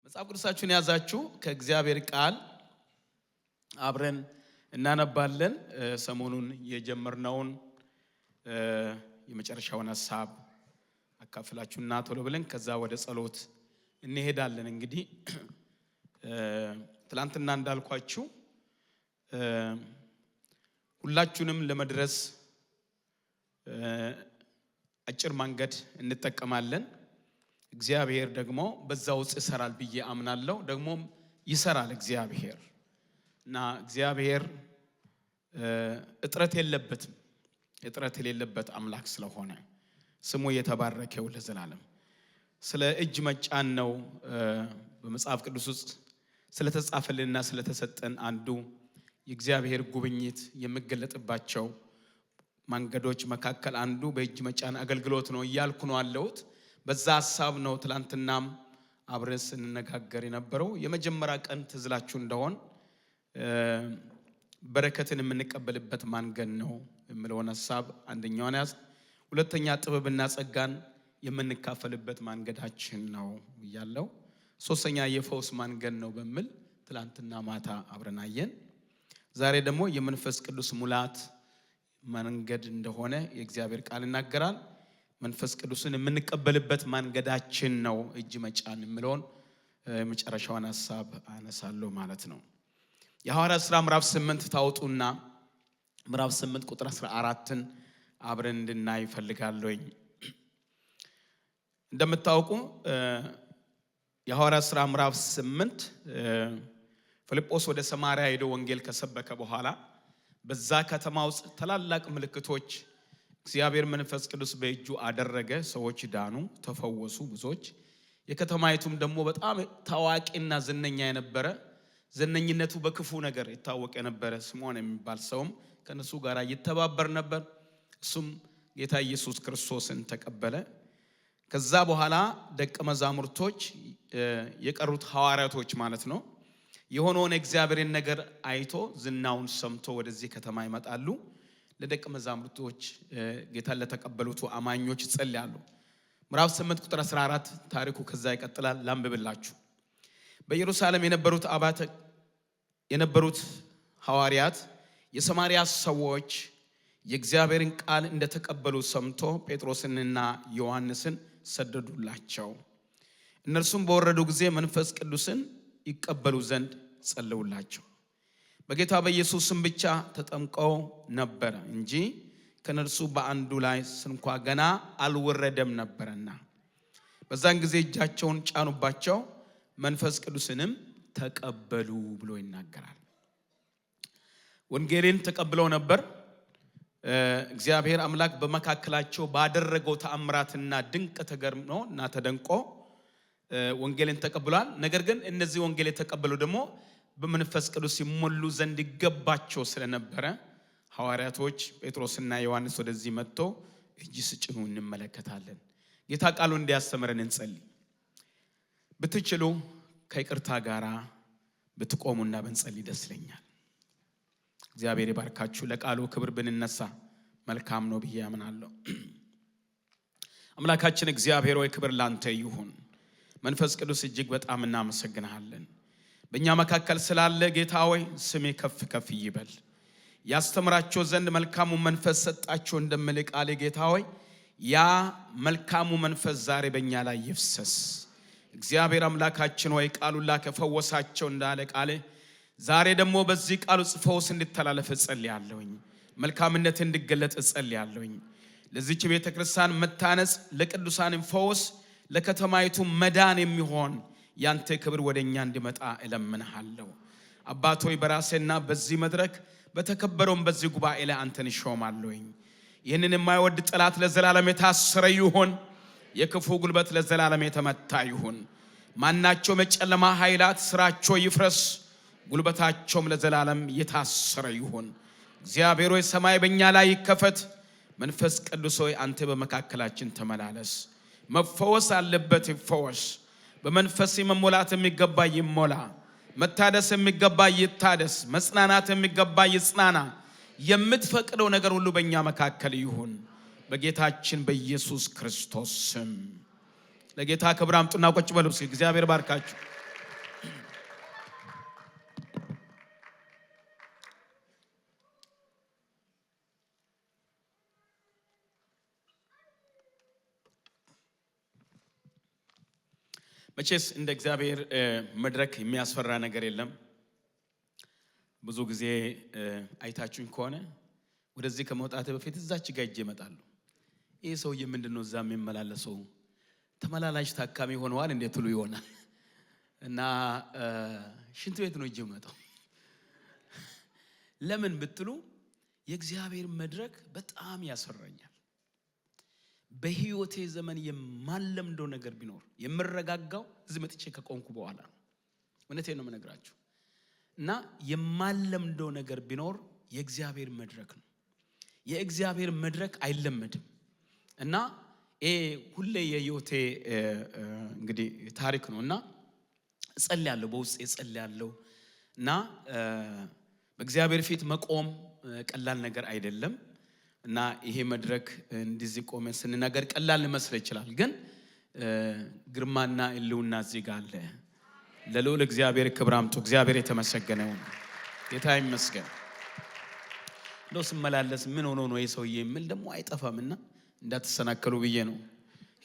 መጽሐፍ ቅዱሳችሁን ያዛችሁ ከእግዚአብሔር ቃል አብረን እናነባለን። ሰሞኑን የጀመርነውን የመጨረሻውን ሐሳብ አካፍላችሁና ቶሎ ብለን ከዛ ወደ ጸሎት እንሄዳለን። እንግዲህ ትላንትና እንዳልኳችሁ ሁላችሁንም ለመድረስ አጭር መንገድ እንጠቀማለን። እግዚአብሔር ደግሞ በዛው ይሰራል ብዬ አምናለሁ። ደግሞ ይሰራል እግዚአብሔር እና እግዚአብሔር እጥረት የለበትም። እጥረት የሌለበት አምላክ ስለሆነ ስሙ የተባረከው ለዘላለም። ስለ እጅ መጫን ነው በመጽሐፍ ቅዱስ ውስጥ ስለተጻፈልንና ስለተሰጠን አንዱ የእግዚአብሔር ጉብኝት የሚገለጥባቸው መንገዶች መካከል አንዱ በእጅ መጫን አገልግሎት ነው እያልኩ ነው አለሁት። በዛ ሐሳብ ነው ትላንትናም አብረን ስንነጋገር የነበረው። የመጀመሪያ ቀን ትዝላችሁ እንደሆን በረከትን የምንቀበልበት መንገድ ነው የሚለውን ሐሳብ አንደኛውን ያዝ። ሁለተኛ ጥበብና ጸጋን የምንካፈልበት መንገዳችን ነው እያለው። ሶስተኛ የፈውስ መንገድ ነው በሚል ትላንትና ማታ አብረን አየን። ዛሬ ደግሞ የመንፈስ ቅዱስ ሙላት መንገድ እንደሆነ የእግዚአብሔር ቃል ይናገራል። መንፈስ ቅዱስን የምንቀበልበት መንገዳችን ነው እጅ መጫን የሚለውን የመጨረሻውን ሐሳብ አነሳለሁ ማለት ነው። የሐዋርያት ሥራ ምዕራፍ 8 ታውጡና ምዕራፍ 8 ቁጥር 14ን አብረን እንድናይ እፈልጋለሁኝ። እንደምታውቁ የሐዋርያት ሥራ ምዕራፍ 8 ፊልጶስ ወደ ሰማርያ ሄዶ ወንጌል ከሰበከ በኋላ በዛ ከተማ ውስጥ ታላላቅ ምልክቶች እግዚአብሔር መንፈስ ቅዱስ በእጁ አደረገ። ሰዎች ዳኑ፣ ተፈወሱ ብዙዎች። የከተማይቱም ደግሞ በጣም ታዋቂና ዝነኛ የነበረ ዝነኝነቱ በክፉ ነገር ይታወቅ የነበረ ስምዖን የሚባል ሰውም ከነሱ ጋር ይተባበር ነበር። እሱም ጌታ ኢየሱስ ክርስቶስን ተቀበለ። ከዛ በኋላ ደቀ መዛሙርቶች የቀሩት ሐዋርያቶች ማለት ነው የሆነውን እግዚአብሔርን ነገር አይቶ ዝናውን ሰምቶ ወደዚህ ከተማ ይመጣሉ። ለደቀ መዛሙርቶች ጌታን ለተቀበሉት አማኞች ይጸልያሉ። ምዕራፍ 8 ቁጥር 14 ታሪኩ ከዛ ይቀጥላል። ላንብብላችሁ። በኢየሩሳሌም የነበሩት ሐዋርያት የሰማርያ ሰዎች የእግዚአብሔርን ቃል እንደተቀበሉ ሰምቶ ጴጥሮስንና ዮሐንስን ሰደዱላቸው። እነርሱም በወረዱ ጊዜ መንፈስ ቅዱስን ይቀበሉ ዘንድ ጸለዩላቸው። በጌታ በኢየሱስ ስም ብቻ ተጠምቀው ነበር እንጂ ከነርሱ በአንዱ ላይ ስንኳ ገና አልወረደም ነበርና። በዛን ጊዜ እጃቸውን ጫኑባቸው፣ መንፈስ ቅዱስንም ተቀበሉ ብሎ ይናገራል። ወንጌልን ተቀብለው ነበር። እግዚአብሔር አምላክ በመካከላቸው ባደረገው ተአምራትና ድንቅ ተገርሞ እና ተደንቆ ወንጌልን ተቀብሏል። ነገር ግን እነዚህ ወንጌል የተቀበሉ ደግሞ በመንፈስ ቅዱስ ይሞሉ ዘንድ ይገባቸው ስለነበረ ሐዋርያቶች ጴጥሮስና ዮሐንስ ወደዚህ መጥቶ እጅ ሲጭኑ እንመለከታለን። ጌታ ቃሉ እንዲያስተምረን እንጸልይ። ብትችሉ ከይቅርታ ጋራ ብትቆሙና ብንጸልይ ደስ ይለኛል። እግዚአብሔር ይባርካችሁ። ለቃሉ ክብር ብንነሳ መልካም ነው ብዬ አምናለሁ። አምላካችን እግዚአብሔር ሆይ ክብር ላንተ ይሁን። መንፈስ ቅዱስ እጅግ በጣም እናመሰግናለን። በእኛ መካከል ስላለ ጌታ ሆይ ስሜ ከፍ ከፍ ይበል። ያስተምራቸው ዘንድ መልካሙ መንፈስ ሰጣቸው እንደምል ቃል ጌታ ሆይ ያ መልካሙ መንፈስ ዛሬ በእኛ ላይ ይፍሰስ። እግዚአብሔር አምላካችን ሆይ ቃሉን ላከ ፈወሳቸው እንዳለ ቃል ዛሬ ደግሞ በዚህ ቃሉ ፈውስ እንድተላለፍ እጸልያለሁኝ። መልካምነት እንዲገለጥ እጸልያለሁኝ። ለዚች ቤተ ክርስቲያን መታነጽ፣ ለቅዱሳን ፈውስ፣ ለከተማይቱ መዳን የሚሆን ያንተ ክብር ወደኛ እንዲመጣ እለምንሃለሁ። አባት ሆይ በራሴና በዚህ መድረክ በተከበረውም በዚህ ጉባኤ ላይ አንተን እሾማለሁኝ። ይህንን የማይወድ ጠላት ለዘላለም የታሰረ ይሁን። የክፉ ጉልበት ለዘላለም የተመታ ይሁን። ማናቸውም የጨለማ ኃይላት ስራቸው ይፍረስ፣ ጉልበታቸውም ለዘላለም የታሰረ ይሁን። እግዚአብሔር ሆይ ሰማይ በእኛ ላይ ይከፈት። መንፈስ ቅዱስ ሆይ አንተ በመካከላችን ተመላለስ። መፈወስ አለበት ይፈወስ። በመንፈስ መሞላት የሚገባ ይሞላ። መታደስ የሚገባ ይታደስ። መጽናናት የሚገባ ይጽናና። የምትፈቅደው ነገር ሁሉ በእኛ መካከል ይሁን በጌታችን በኢየሱስ ክርስቶስ ስም። ለጌታ ክብር አምጡና ቁጭ በሉ። እግዚአብሔር ባርካችሁ። መቼስ እንደ እግዚአብሔር መድረክ የሚያስፈራ ነገር የለም። ብዙ ጊዜ አይታችሁኝ ከሆነ ወደዚህ ከመውጣት በፊት እዛች ጋር እጄ እመጣለሁ። ይሄ ሰውዬ ምንድነው እዛ የሚመላለሰው? ተመላላሽ ታካሚ ሆነዋል እንዴት ትሉ ይሆናል። እና ሽንት ቤት ነው እጄ እመጣው። ለምን ብትሉ የእግዚአብሔር መድረክ በጣም ያስፈራኛል። በህይወቴ ዘመን የማለምደው ነገር ቢኖር የምረጋጋው እዚህ መጥቼ ከቆንኩ በኋላ ነው። እውነቴን ነው የምነግራችሁ። እና የማለምደው ነገር ቢኖር የእግዚአብሔር መድረክ ነው። የእግዚአብሔር መድረክ አይለመድም። እና ሁሌ የህይወቴ እንግዲህ ታሪክ ነውና እጸልያለሁ፣ በውስጤ እጸልያለሁ። እና በእግዚአብሔር ፊት መቆም ቀላል ነገር አይደለም። እና ይሄ መድረክ እንደዚህ ቆመን ስንናገር ቀላል ሊመስል ይችላል፣ ግን ግርማና ህልውና እዚህ ጋር አለ። ለልዑል እግዚአብሔር ክብር አምጡ። እግዚአብሔር የተመሰገነ ይሁን። ጌታ ይመስገን። እንደው ስመላለስ ምን ሆኖ ነው ይሄ ሰውዬ የሚል ደግሞ አይጠፋምና እንዳትሰናከሉ ብዬ ነው።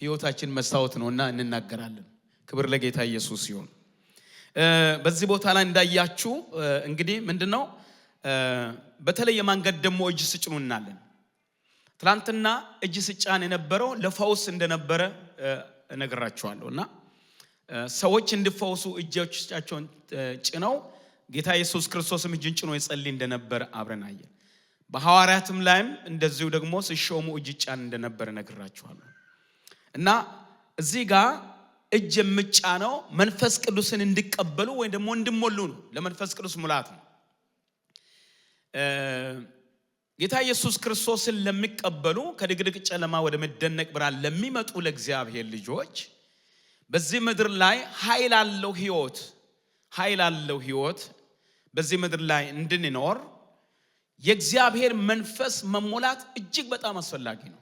ህይወታችን መስታወት ነውና እንናገራለን። ክብር ለጌታ ኢየሱስ ይሁን። በዚህ ቦታ ላይ እንዳያችሁ እንግዲህ ምንድነው በተለየ መንገድ ደግሞ እጅ ስጭኑ እናለን። ትላንትና እጅ ስጫን የነበረው ለፈውስ እንደነበረ እነግራችኋለሁና ሰዎች እንዲፈውሱ እጆቻቸውን ጭነው ጌታ ኢየሱስ ክርስቶስም እጅን ጭኖ ይጸልይ እንደነበረ አብረን አየን። በሐዋርያትም ላይም እንደዚሁ ደግሞ ሲሾሙ እጅ ጫን እንደነበረ እነግራችኋለሁ። እና እዚህ ጋር እጅ የምጫነው መንፈስ ቅዱስን እንዲቀበሉ ወይ ደግሞ እንዲሞሉ ነው። ለመንፈስ ቅዱስ ሙላት ነው። ጌታ ኢየሱስ ክርስቶስን ለሚቀበሉ ከድቅድቅ ጨለማ ወደ መደነቅ ብርሃን ለሚመጡ ለእግዚአብሔር ልጆች በዚህ ምድር ላይ ኃይል አለው ህይወት በዚህ ምድር ላይ እንድንኖር የእግዚአብሔር መንፈስ መሞላት እጅግ በጣም አስፈላጊ ነው።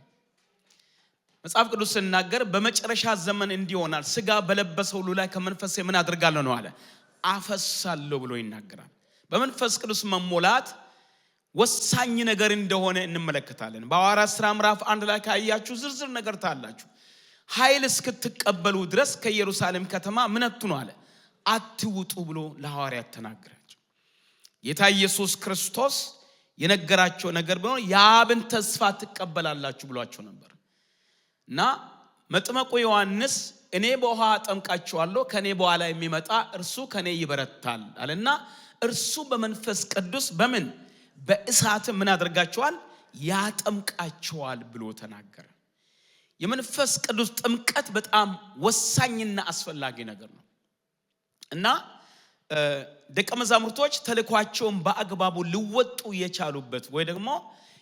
መጽሐፍ ቅዱስ ሲናገር በመጨረሻ ዘመን እንዲሆናል ሥጋ በለበሰ ሁሉ ላይ ከመንፈሴ ምን አድርጋለሁ ነው አለ፣ አፈሳለሁ ብሎ ይናገራል። በመንፈስ ቅዱስ መሞላት ወሳኝ ነገር እንደሆነ እንመለከታለን። በሐዋርያት ሥራ ምዕራፍ 1 ላይ ካያችሁ ዝርዝር ነገር ታላችሁ። ኃይል እስክትቀበሉ ድረስ ከኢየሩሳሌም ከተማ ምን አትኑ አለ፣ አትውጡ ብሎ ለሐዋርያት ተናገራቸው። ጌታ ኢየሱስ ክርስቶስ የነገራቸው ነገር ቢሆን የአብን ተስፋ ትቀበላላችሁ ብሏቸው ነበር። እና መጥምቁ ዮሐንስ እኔ በውሃ አጠምቃችኋለሁ፣ ከኔ በኋላ የሚመጣ እርሱ ከኔ ይበረታል አለና እርሱ በመንፈስ ቅዱስ በምን በእሳት ምን አድርጋቸዋል ያጠምቃቸዋል ብሎ ተናገረ። የመንፈስ ቅዱስ ጥምቀት በጣም ወሳኝና አስፈላጊ ነገር ነው። እና ደቀ መዛሙርቶች ተልኳቸውን በአግባቡ ሊወጡ የቻሉበት ወይ ደግሞ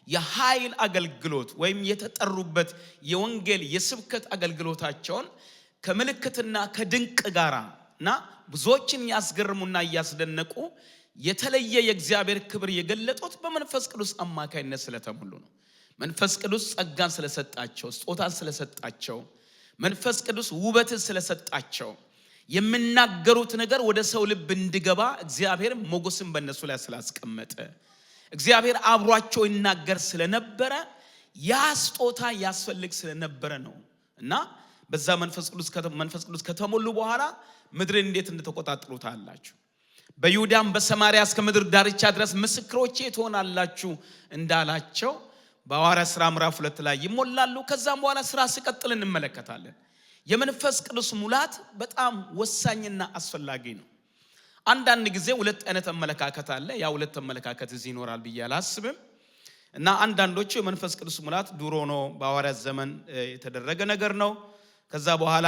የኃይል አገልግሎት ወይም የተጠሩበት የወንጌል የስብከት አገልግሎታቸውን ከምልክትና ከድንቅ ጋራና ብዙዎችን ያስገርሙና ያስደነቁ የተለየ የእግዚአብሔር ክብር የገለጡት በመንፈስ ቅዱስ አማካይነት ስለተሞሉ ነው። መንፈስ ቅዱስ ጸጋን ስለሰጣቸው፣ ስጦታን ስለሰጣቸው፣ መንፈስ ቅዱስ ውበትን ስለሰጣቸው የሚናገሩት ነገር ወደ ሰው ልብ እንዲገባ እግዚአብሔር ሞገስን በእነሱ ላይ ስላስቀመጠ እግዚአብሔር አብሯቸው ይናገር ስለነበረ ያ ስጦታ ያስፈልግ ስለነበረ ነው። እና በዛ መንፈስ ቅዱስ ከተሞሉ በኋላ ምድርን እንዴት እንደተቆጣጠሩት አላችሁ። በይሁዳም በሰማርያ እስከ ምድር ዳርቻ ድረስ ምስክሮቼ ትሆናላችሁ እንዳላቸው በሐዋርያት ሥራ ምዕራፍ 2 ላይ ይሞላሉ። ከዛም በኋላ ስራ ሲቀጥል እንመለከታለን። የመንፈስ ቅዱስ ሙላት በጣም ወሳኝና አስፈላጊ ነው። አንዳንድ ጊዜ ሁለት አይነት አመለካከት አለ። ያ ሁለት አመለካከት እዚህ ይኖራል ብዬ አላስብም። እና አንዳንዶቹ የመንፈስ ቅዱስ ሙላት ድሮ ነው በሐዋርያት ዘመን የተደረገ ነገር ነው፣ ከዛ በኋላ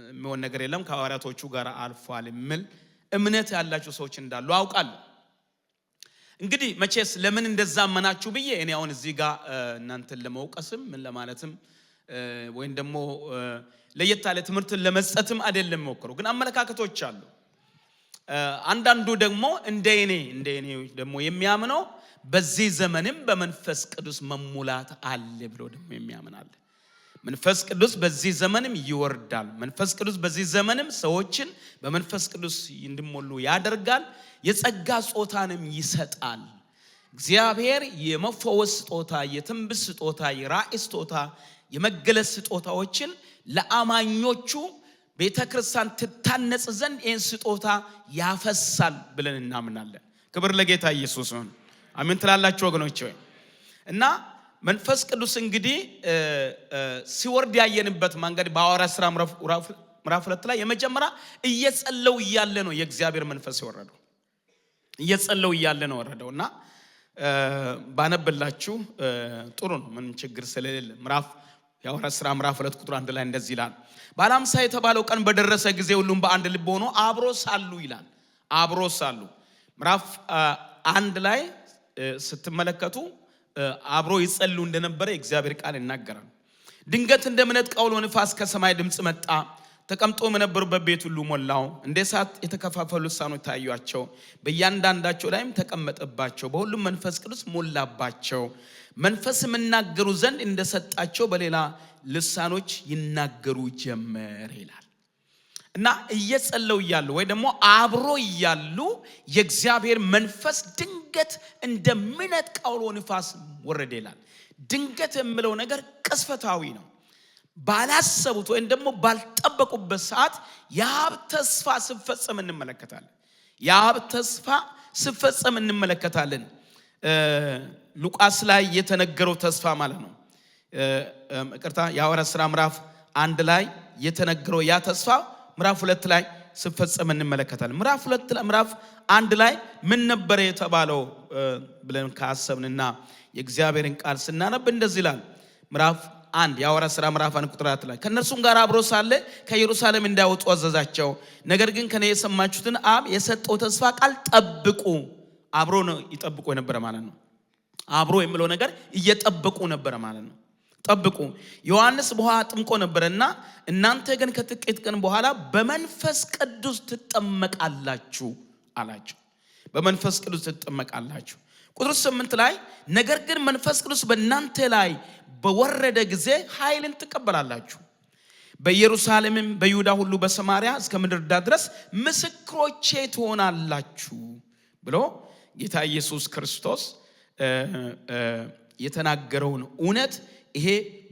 የሚሆን ነገር የለም፣ ከሐዋርያቶቹ ጋር አልፏል የሚል እምነት ያላቸው ሰዎች እንዳሉ አውቃለሁ። እንግዲህ መቼስ ለምን እንደዛ አመናችሁ ብዬ እኔ አሁን እዚህ ጋር እናንተን ለመውቀስም ምን ለማለትም ወይም ደግሞ ለየት ያለ ትምህርትን ለመስጠትም አይደለም ሞክሩ። ግን አመለካከቶች አሉ። አንዳንዱ ደግሞ እንደኔ ደግሞ የሚያምነው በዚህ ዘመንም በመንፈስ ቅዱስ መሙላት አለ ብሎ ደግሞ የሚያምን አለ። መንፈስ ቅዱስ በዚህ ዘመንም ይወርዳል። መንፈስ ቅዱስ በዚህ ዘመንም ሰዎችን በመንፈስ ቅዱስ እንዲሞሉ ያደርጋል። የጸጋ ስጦታንም ይሰጣል። እግዚአብሔር የመፈወስ ስጦታ፣ የትንቢት ስጦታ፣ የራእይ ስጦታ፣ የመገለጽ ስጦታዎችን ለአማኞቹ ቤተክርስቲያን ትታነጽ ዘንድ ይህን ስጦታ ያፈሳል ብለን እናምናለን። ክብር ለጌታ ኢየሱስ ይሁን። አሜን ትላላችሁ ወገኖቼ ሆይ? እና መንፈስ ቅዱስ እንግዲህ ሲወርድ ያየንበት መንገድ በሐዋርያት ሥራ ምዕራፍ 2 ላይ የመጀመሪያ እየጸለው እያለ ነው የእግዚአብሔር መንፈስ የወረደው። እየጸለው እያለ ነው ወረደውና ባነብላችሁ ጥሩ ነው፣ ምንም ችግር ስለሌለ የሐዋርያት ሥራ ምዕራፍ 2 ቁጥር 1 ላይ እንደዚህ ይላል። በዓለ ሃምሳ የተባለው ቀን በደረሰ ጊዜ ሁሉም በአንድ ልብ ሆኖ አብሮ ሳሉ ይላል። አብሮ ሳሉ ምዕራፍ 1 ላይ ስትመለከቱ አብሮ ይጸሉ እንደነበረ የእግዚአብሔር ቃል ይናገራል። ድንገት እንደምነጥቅ አውሎ ንፋስ ከሰማይ ድምጽ መጣ፣ ተቀምጦ የነበሩበት ቤት ሁሉ ሞላው። እንደ እሳት የተከፋፈሉ ልሳኖች ታዩአቸው፣ በእያንዳንዳቸው ላይም ተቀመጠባቸው። በሁሉም መንፈስ ቅዱስ ሞላባቸው፣ መንፈስም ይናገሩ ዘንድ እንደሰጣቸው በሌላ ልሳኖች ይናገሩ ጀመር ይላል። እና እየጸለው እያሉ ወይ ደግሞ አብሮ እያሉ የእግዚአብሔር መንፈስ ድንገት እንደሚነጥቅ አውሎ ንፋስ ወረደ ይላል። ድንገት የሚለው ነገር ቅስፈታዊ ነው። ባላሰቡት ወይም ደግሞ ባልጠበቁበት ሰዓት የአብ ተስፋ ሲፈጸም እንመለከታለን። የአብ ተስፋ ሲፈጸም እንመለከታለን። ሉቃስ ላይ የተነገረው ተስፋ ማለት ነው። የሐዋርያት ሥራ ምዕራፍ 1 ላይ የተነገረው ያ ተስፋ ምዕራፍ 2 ላይ ሲፈጸም እንመለከታለን። ምዕራፍ 1 ላይ ምን ነበር የተባለው ብለን ካሰብንና የእግዚአብሔርን ቃል ስናነብ እንደዚህ ይላል። ምዕራፍ 1 የሐዋርያት ሥራ ምዕራፍ 1 ቁጥር 4 ላይ ከእነርሱም ጋር አብሮ ሳለ ከኢየሩሳሌም እንዳይወጡ አዘዛቸው። ነገር ግን ከኔ የሰማችሁትን አብ የሰጠው ተስፋ ቃል ጠብቁ። አብሮ ነው ይጠብቁ የነበረ ማለት ነው። አብሮ የሚለው ነገር እየጠበቁ ነበረ ማለት ነው። ጠብቁ። ዮሐንስ በውሃ አጥምቆ ነበርና እናንተ ግን ከጥቂት ቀን በኋላ በመንፈስ ቅዱስ ትጠመቃላችሁ አላቸው። በመንፈስ ቅዱስ ትጠመቃላችሁ። ቁጥር 8 ላይ ነገር ግን መንፈስ ቅዱስ በእናንተ ላይ በወረደ ጊዜ ኃይልን ትቀበላላችሁ፣ በኢየሩሳሌምም በይሁዳ ሁሉ በሰማርያ እስከ ምድር ዳር ድረስ ምስክሮቼ ትሆናላችሁ ብሎ ጌታ ኢየሱስ ክርስቶስ የተናገረውን እውነት ይሄ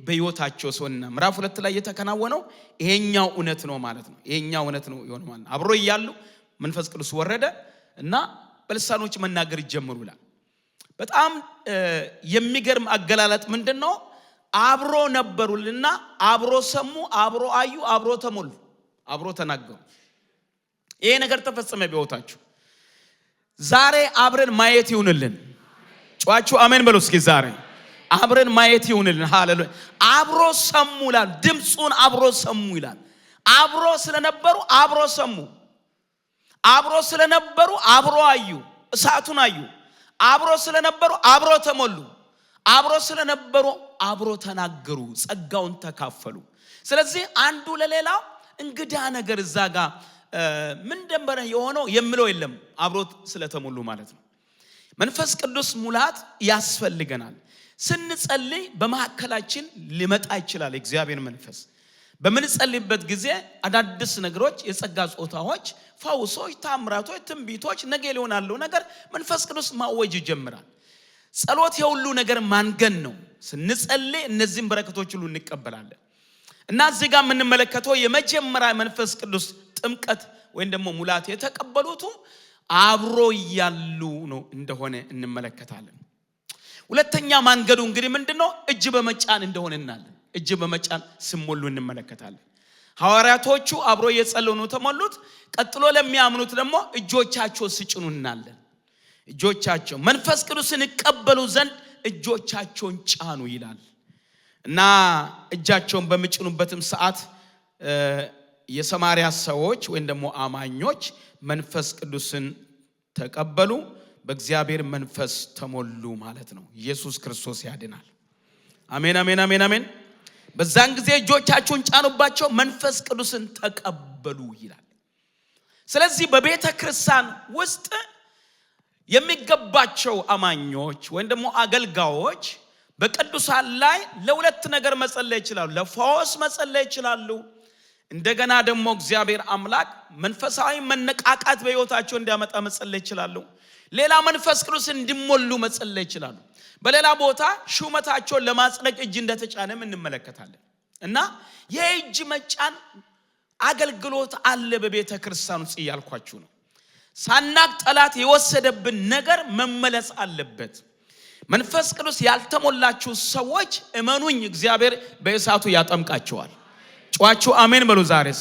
በሕይወታቸው ሰውና ምዕራፍ 2 ላይ የተከናወነው ይሄኛው እውነት ነው ማለት ነው። ይሄኛው እውነት ነው የሆነ ማለት ነው። አብሮ እያሉ መንፈስ ቅዱስ ወረደ እና በልሳኖች መናገር ይጀምሩ ይላል። በጣም የሚገርም አገላለጥ ምንድነው? አብሮ ነበሩልና አብሮ ሰሙ፣ አብሮ አዩ፣ አብሮ ተሞሉ፣ አብሮ ተናገሩ። ይሄ ነገር ተፈጸመ በሕይወታቸው። ዛሬ አብረን ማየት ይሁንልን። ጫዋቹ አሜን በሉ እስኪ። ዛሬ አብረን ማየት ይሁንልን። ሃሌሉያ። አብሮ ሰሙ ይላል። ድምጹን አብሮ ሰሙ ይላል። አብሮ ስለነበሩ አብሮ ሰሙ፣ አብሮ ስለነበሩ አብሮ አዩ፣ እሳቱን አዩ። አብሮ ስለነበሩ አብሮ ተሞሉ፣ አብሮ ስለነበሩ አብሮ ተናገሩ፣ ጸጋውን ተካፈሉ። ስለዚህ አንዱ ለሌላው እንግዳ ነገር እዛ ጋር ምን ደንበረ የሆነው የሚለው የለም። አብሮ ስለተሞሉ ማለት ነው። መንፈስ ቅዱስ ሙላት ያስፈልገናል። ስንጸልይ በመሐከላችን ሊመጣ ይችላል እግዚአብሔር መንፈስ። በምንጸልይበት ጊዜ አዳዲስ ነገሮች፣ የጸጋ ጾታዎች፣ ፈውሶች፣ ታምራቶች፣ ትንቢቶች ነገ ሊሆናሉ ነገር መንፈስ ቅዱስ ማወጅ ይጀምራል። ጸሎት የሁሉ ነገር ማንገን ነው። ስንጸልይ እነዚህን በረከቶች ሁሉ እንቀበላለን። እና እዚህ ጋር የምንመለከተው የመጀመሪያ መንፈስ ቅዱስ ጥምቀት ወይም ደግሞ ሙላት የተቀበሉት አብሮ እያሉ ነው እንደሆነ እንመለከታለን። ሁለተኛ መንገዱ እንግዲህ ምንድነው? እጅ በመጫን እንደሆነ እናለን። እጅ በመጫን ሲሞሉ እንመለከታለን። ሐዋርያቶቹ አብሮ እየጸለዩ ነው ተሞሉት። ቀጥሎ ለሚያምኑት ደግሞ እጆቻቸው ሲጭኑ እናለን። እጆቻቸው መንፈስ ቅዱስን ይቀበሉ ዘንድ እጆቻቸውን ጫኑ ይላል። እና እጃቸውን በሚጭኑበትም ሰዓት የሰማርያ ሰዎች ወይም ደግሞ አማኞች መንፈስ ቅዱስን ተቀበሉ፣ በእግዚአብሔር መንፈስ ተሞሉ ማለት ነው። ኢየሱስ ክርስቶስ ያድናል። አሜን አሜን አሜን አሜን። በዛን ጊዜ እጆቻቸውን ጫኑባቸው፣ መንፈስ ቅዱስን ተቀበሉ ይላል። ስለዚህ በቤተ ክርስቲያን ውስጥ የሚገባቸው አማኞች ወይም ደግሞ አገልጋዮች በቅዱሳን ላይ ለሁለት ነገር መጸለይ ይችላሉ። ለፈውስ መጸለይ ይችላሉ። እንደገና ደግሞ እግዚአብሔር አምላክ መንፈሳዊ መነቃቃት በሕይወታቸው እንዲያመጣ መጸለይ ይችላሉ። ሌላ መንፈስ ቅዱስ እንዲሞሉ መጸለይ ይችላሉ። በሌላ ቦታ ሹመታቸውን ለማጽደቅ እጅ እንደተጫነም እንመለከታለን። እና የእጅ መጫን አገልግሎት አለ በቤተ ክርስቲያን ውስጥ እያልኳችሁ ነው። ሳናቅ ጠላት የወሰደብን ነገር መመለስ አለበት። መንፈስ ቅዱስ ያልተሞላችሁ ሰዎች እመኑኝ እግዚአብሔር በእሳቱ ያጠምቃቸዋል። ጮኻችሁ አሜን በሉ ዛሬስ።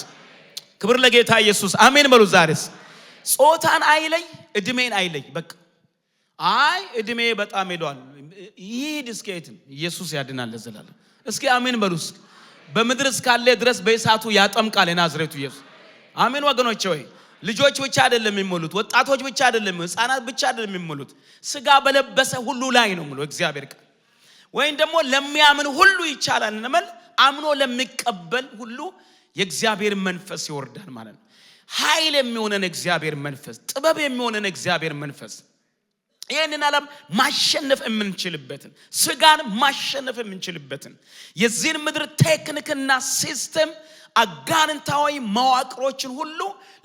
ክብር ለጌታ ኢየሱስ። አሜን በሉ ዛሬስ። ጾታን አይለይ፣ እድሜን አይለይ። በቃ አይ እድሜ በጣም ሄዷል ይሄድ እስከየትም ኢየሱስ ያድናል ለዘላለም። እስኪ አሜን በሉስ። በምድር እስካለ ድረስ በእሳቱ ያጠምቃል የናዝሬቱ ኢየሱስ። አሜን ወገኖቼ ሆይ ልጆች ብቻ አይደለም የሚሞሉት፣ ወጣቶች ብቻ አይደለም፣ ህፃናት ብቻ አይደለም የሚሞሉት፣ ስጋ በለበሰ ሁሉ ላይ ነው የሚለው እግዚአብሔር ቃል። ወይም ደግሞ ለሚያምን ሁሉ ይቻላል እንመል አምኖ ለሚቀበል ሁሉ የእግዚአብሔር መንፈስ ይወርዳል ማለት ነው። ኃይል የሚሆነን እግዚአብሔር መንፈስ፣ ጥበብ የሚሆነን እግዚአብሔር መንፈስ ይሄንን ዓለም ማሸነፍ የምንችልበትን፣ ስጋን ማሸነፍ የምንችልበትን፣ የዚህን ምድር ቴክኒክና ሲስተም አጋንንታዊ መዋቅሮችን ሁሉ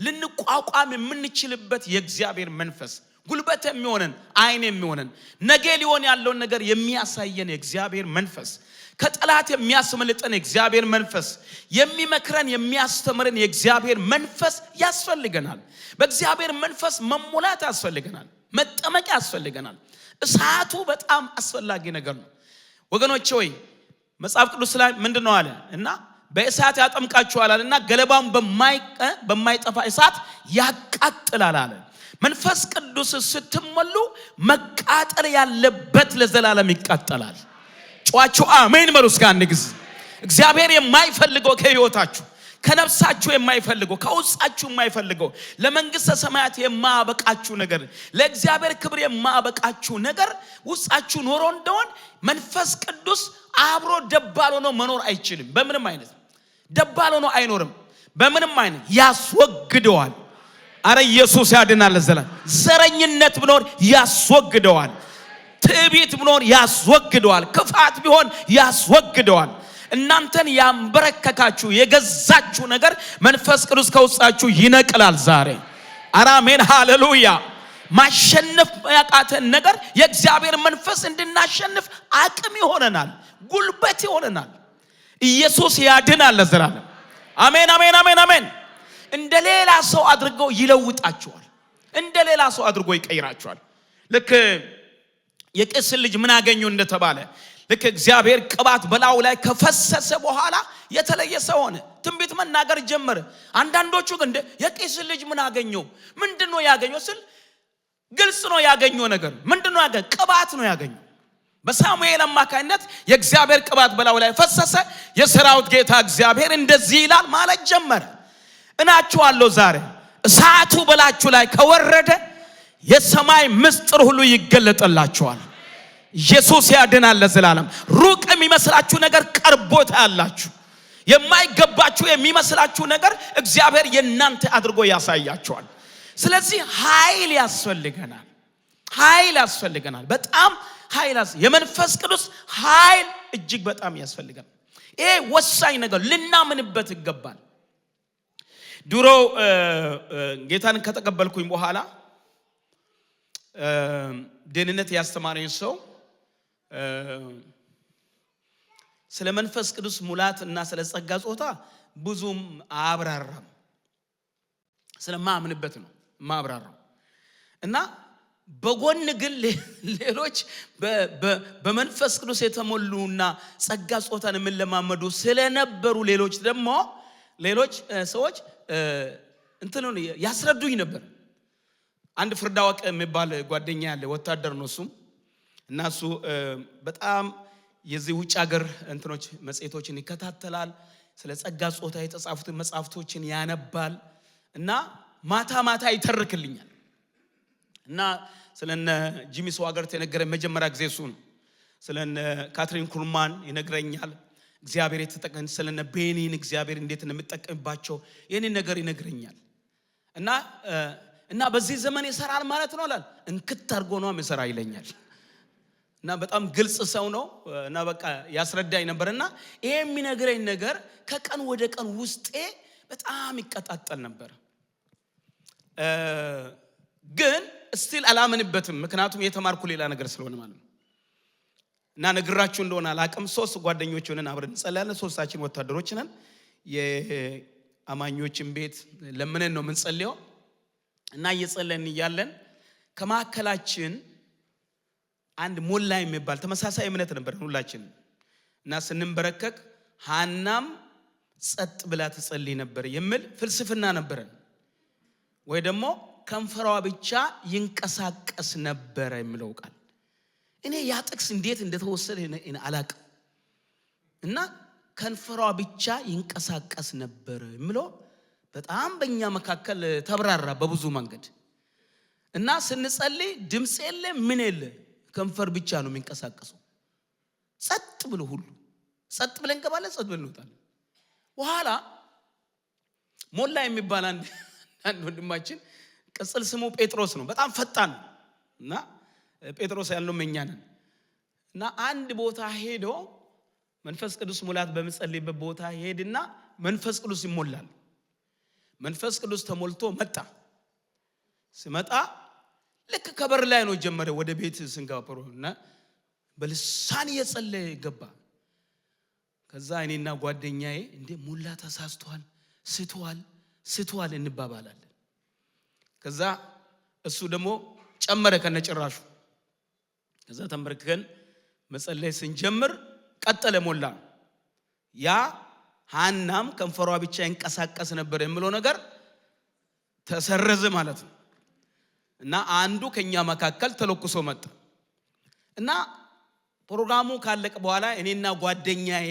ልንቋቋም የምንችልበት የእግዚአብሔር መንፈስ፣ ጉልበት የሚሆነን፣ አይን የሚሆነን፣ ነገ ሊሆን ያለውን ነገር የሚያሳየን የእግዚአብሔር መንፈስ፣ ከጠላት የሚያስመልጠን የእግዚአብሔር መንፈስ፣ የሚመክረን የሚያስተምረን የእግዚአብሔር መንፈስ ያስፈልገናል። በእግዚአብሔር መንፈስ መሞላት ያስፈልገናል። መጠመቅ ያስፈልገናል። እሳቱ በጣም አስፈላጊ ነገር ነው ወገኖቼ ሆይ። መጽሐፍ ቅዱስ ላይ ምንድነው አለ? እና በእሳት ያጠምቃችኋል አለና ገለባውን በማይጠፋ እሳት ያቃጥላል አለ። መንፈስ ቅዱስ ስትሞሉ መቃጠል ያለበት ለዘላለም ይቃጠላል። ጮኻችሁ አሜን በሉ እስኪ አንድ ጊዜ። እግዚአብሔር የማይፈልገው ከህይወታችሁ ከነፍሳችሁ የማይፈልገው ከውስጣችሁ የማይፈልገው ለመንግስተ ሰማያት የማያበቃችሁ ነገር ለእግዚአብሔር ክብር የማያበቃችሁ ነገር ውስጣችሁ ኖሮ እንደሆነ መንፈስ ቅዱስ አብሮ ደባል ሆኖ መኖር አይችልም። በምንም አይነት ደባል ሆኖ አይኖርም። በምንም አይነት ያስወግደዋል። አረ ኢየሱስ ያድናል ለዘላለም። ዘረኝነት ቢኖር ያስወግደዋል። ትዕቢት ቢኖር ያስወግደዋል። ክፋት ቢሆን ያስወግደዋል። እናንተን ያንበረከካችሁ የገዛችሁ ነገር መንፈስ ቅዱስ ከውስጣችሁ ይነቅላል ዛሬ። አሜን ሃሌሉያ። ማሸነፍ ያቃተን ነገር የእግዚአብሔር መንፈስ እንድናሸንፍ አቅም ይሆነናል፣ ጉልበት ይሆነናል። ኢየሱስ ያድናል ለዘላለም። አሜን አሜን አሜን አሜን። እንደ ሌላ ሰው አድርገው ይለውጣችኋል። እንደ ሌላ ሰው አድርጎ ይቀይራችኋል። ልክ የቄስን ልጅ ምን አገኘው እንደተባለ ልክ እግዚአብሔር ቅባት በላዩ ላይ ከፈሰሰ በኋላ የተለየ ሰው ሆነ። ትንቢት መናገር ጀመረ። አንዳንዶቹ ግን የቄስን ልጅ ምን አገኘው? ምንድነው ያገኘው ስል ግልጽ ነው ያገኘው ነገር ምንድነው ያገኘው? ቅባት ነው ያገኘው። በሳሙኤል አማካይነት የእግዚአብሔር ቅባት በላዩ ላይ ፈሰሰ። የሰራዊት ጌታ እግዚአብሔር እንደዚህ ይላል ማለት ጀመረ። እናችኋለሁ ዛሬ እሳቱ በላችሁ ላይ ከወረደ የሰማይ ምስጢር ሁሉ ይገለጥላችኋል። ኢየሱስ ያድናል ለዘላለም። ሩቅ የሚመስላችሁ ነገር ቀርቦት ያላችሁ፣ የማይገባችሁ የሚመስላችሁ ነገር እግዚአብሔር የናንተ አድርጎ ያሳያችኋል። ስለዚህ ኃይል ያስፈልገናል። ኃይል ያስፈልገናል። በጣም ኃይል የመንፈስ ቅዱስ ኃይል እጅግ በጣም ያስፈልጋል። ይሄ ወሳኝ ነገር ልናምንበት ይገባል። ድሮ ጌታን ከተቀበልኩኝ በኋላ ደህንነት ያስተማረኝ ሰው ስለ መንፈስ ቅዱስ ሙላት እና ስለ ጸጋ ጾታ ብዙም አብራራም። ስለማምንበት ነው ማብራራው። እና በጎን ግን ሌሎች በመንፈስ ቅዱስ የተሞሉና ጸጋ ጾታን የምንለማመዱ ስለነበሩ ሌሎች ሰዎች እንትኑን ያስረዱኝ ነበር። አንድ ፍርዳወቅ የሚባል ጓደኛ ያለ ወታደር ነው እሱም። እና እሱ በጣም የዚህ ውጭ ሀገር እንትኖች መጽሔቶችን ይከታተላል። ስለ ጸጋ ጾታ የተጻፉትን መጽሐፍቶችን ያነባል እና ማታ ይተርክልኛል። እና ስለነ ጂሚ ስዋገርት የነገረኝ መጀመሪያ ጊዜ እሱ ነው። ስለነ ካትሪን ኩልማን ይነግረኛል። እግዚአብሔር የተጠቀመ ስለነ ቤኒን እግዚአብሔር እንዴት እንደምጠቀምባቸው ይሄንን ነገር ይነግረኛል። እና በዚህ ዘመን ይሰራል ማለት ነው አላል። እንክት አድርጎ ነው የሚሰራ ይለኛል። እና በጣም ግልጽ ሰው ነው። እና በቃ ያስረዳኝ ነበርና ይሄ የሚነግረኝ ነገር ከቀን ወደ ቀን ውስጤ በጣም ይቀጣጠል ነበር። ግን ስቲል አላምንበትም። ምክንያቱም የተማርኩ ሌላ ነገር ስለሆነ ማለት ነው። እና ነግራችሁ እንደሆነ አላቅም 3 ጓደኞች ሆነን አብረን እንጸልያለን። 3ታችን ወታደሮች ነን። አማኞችን ቤት ለምነን ነው የምንጸልየው እና እየጸለይን እያለን ከማከላችን አንድ ሞላ የሚባል ተመሳሳይ እምነት ነበር ሁላችን እና ስንንበረከክ ሐናም ጸጥ ብላ ትጸልይ ነበር የሚል ፍልስፍና ነበር ወይ ደግሞ ከንፈሯ ብቻ ይንቀሳቀስ ነበር የሚለው ቃል እኔ ያ ጥቅስ እንዴት እንደተወሰደ አላቅም እና ከንፈሯ ብቻ ይንቀሳቀስ ነበር የሚለው በጣም በእኛ መካከል ተብራራ በብዙ መንገድ እና ስንጸልይ ድምጽ የለ ምን የለ ከንፈር ብቻ ነው የሚንቀሳቀሰው ጸጥ ብሎ ሁሉ ጸጥ ብለን እንገባለን ጸጥ ብለን እንወጣለን በኋላ ሞላ የሚባል አንድ ወንድማችን ቅጽል ስሙ ጴጥሮስ ነው በጣም ፈጣን እና ጴጥሮስ ያለው መኛ ነን እና አንድ ቦታ ሄዶ መንፈስ ቅዱስ ሙላት በመጸለይበት ቦታ ሄድና መንፈስ ቅዱስ ይሞላል መንፈስ ቅዱስ ተሞልቶ መጣ ሲመጣ ልክ ከበር ላይ ነው ጀመረ ወደ ቤት ስንጋፖሮና በልሳን እየጸለየ ገባ ከዛ እኔና ጓደኛዬ እንዴ ሙላ ተሳስቷል ስተዋል እንባባላለን ከዛ እሱ ደግሞ ጨመረ ከነጭራሹ ከዛ ተንበርክከን መጸለይ ስንጀምር ቀጠለ ሞላ ያ ሐናም ከንፈሯ ብቻ ይንቀሳቀስ ነበር የሚለው ነገር ተሰረዘ ማለት ነው እና አንዱ ከኛ መካከል ተለኩሶ መጣ እና ፕሮግራሙ ካለቀ በኋላ እኔና ጓደኛዬ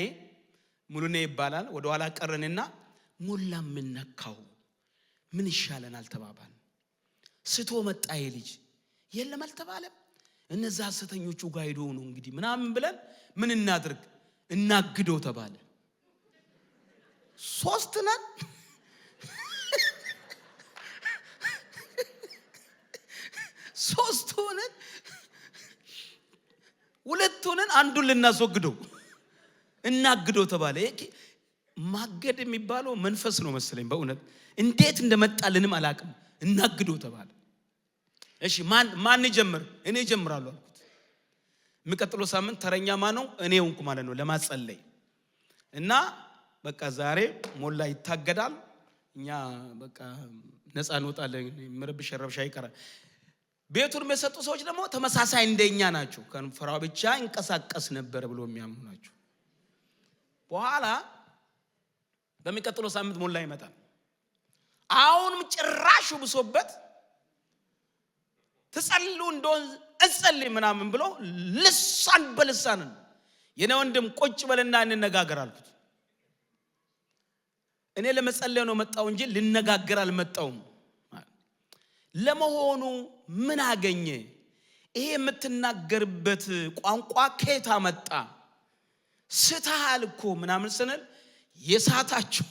ሙሉኔ ይባላል ወደ ኋላ ቀረንና ሞላ ምን ነካው ምን ይሻለናል ተባባል ስቶ መጣ ልጅ የለም አልተባለም እነዛ ሐሰተኞቹ ጋር ሄዶ ነው እንግዲህ ምናምን ብለን ምን እናድርግ እናግደው ተባለ ሶስት ነን ሶስት ሆነን ሁለት ሆነን አንዱን ልናስወግደው እናግደው ተባለ ማገድ የሚባለው መንፈስ ነው መሰለኝ በእውነት እንዴት እንደመጣልንም አላቅም እናግደው ተባለ እሺ ማን ይጀምር እኔ ጀምራለሁ አልኩት የሚቀጥለው ሳምንት ተረኛ ማን ነው እኔ ሆንኩ ማለት ነው ለማጸለይ እና በቃ ዛሬ ሞላ ይታገዳል እኛ በቃ ነፃ እንወጣለን ምርብሽ ረብሻ ይቀራል ቤቱን የሰጡ ሰዎች ደግሞ ተመሳሳይ እንደኛ ናቸው ከንፈሯ ብቻ እንቀሳቀስ ነበር ብሎ የሚያምኑ ናቸው በኋላ በሚቀጥለው ሳምንት ሞላ ይመጣል አሁንም ጭራሹ ብሶበት ተጸልሉ እንደሆነ እጸልይ ምናምን ብሎ ልሳን በልሳን የኔ ወንድም ቁጭ በልና እንነጋገር አልኩት እኔ ለመጸለይ ነው መጣው እንጂ ልነጋገር አልመጣውም ለመሆኑ ምን አገኘ ይሄ የምትናገርበት ቋንቋ ከየት መጣ ስተሃል እኮ ምናምን ስንል የሳታችሁ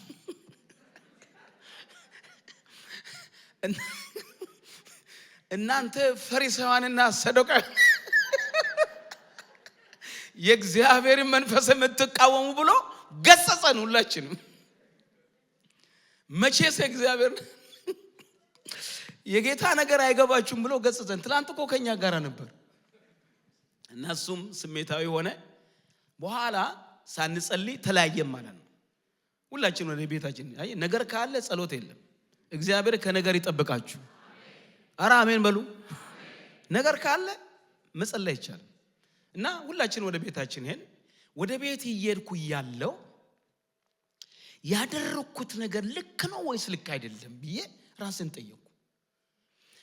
እናንተ ፈሪሳውያንና ሰዶቃውያን የእግዚአብሔርን መንፈስ የምትቃወሙ ብሎ ገሰጸን ሁላችንም መቼስ እግዚአብሔር የጌታ ነገር አይገባችሁም ብሎ ገሰጸን ትላንት እኮ ከኛ ጋር ነበር እናሱም ስሜታዊ ሆነ በኋላ ሳንጸልይ ተለያየም ማለት ነው ሁላችን ወደ ቤታችን አይ ነገር ካለ ጸሎት የለም እግዚአብሔር ከነገር ይጠብቃችሁ አራ አሜን በሉ ነገር ካለ መጸለይ ይቻላል እና ሁላችን ወደ ቤታችን ሄን ወደ ቤት እየሄድኩ ያለው ያደረኩት ነገር ልክ ነው ወይስ ልክ አይደለም ብዬ ራስን ጠየቁ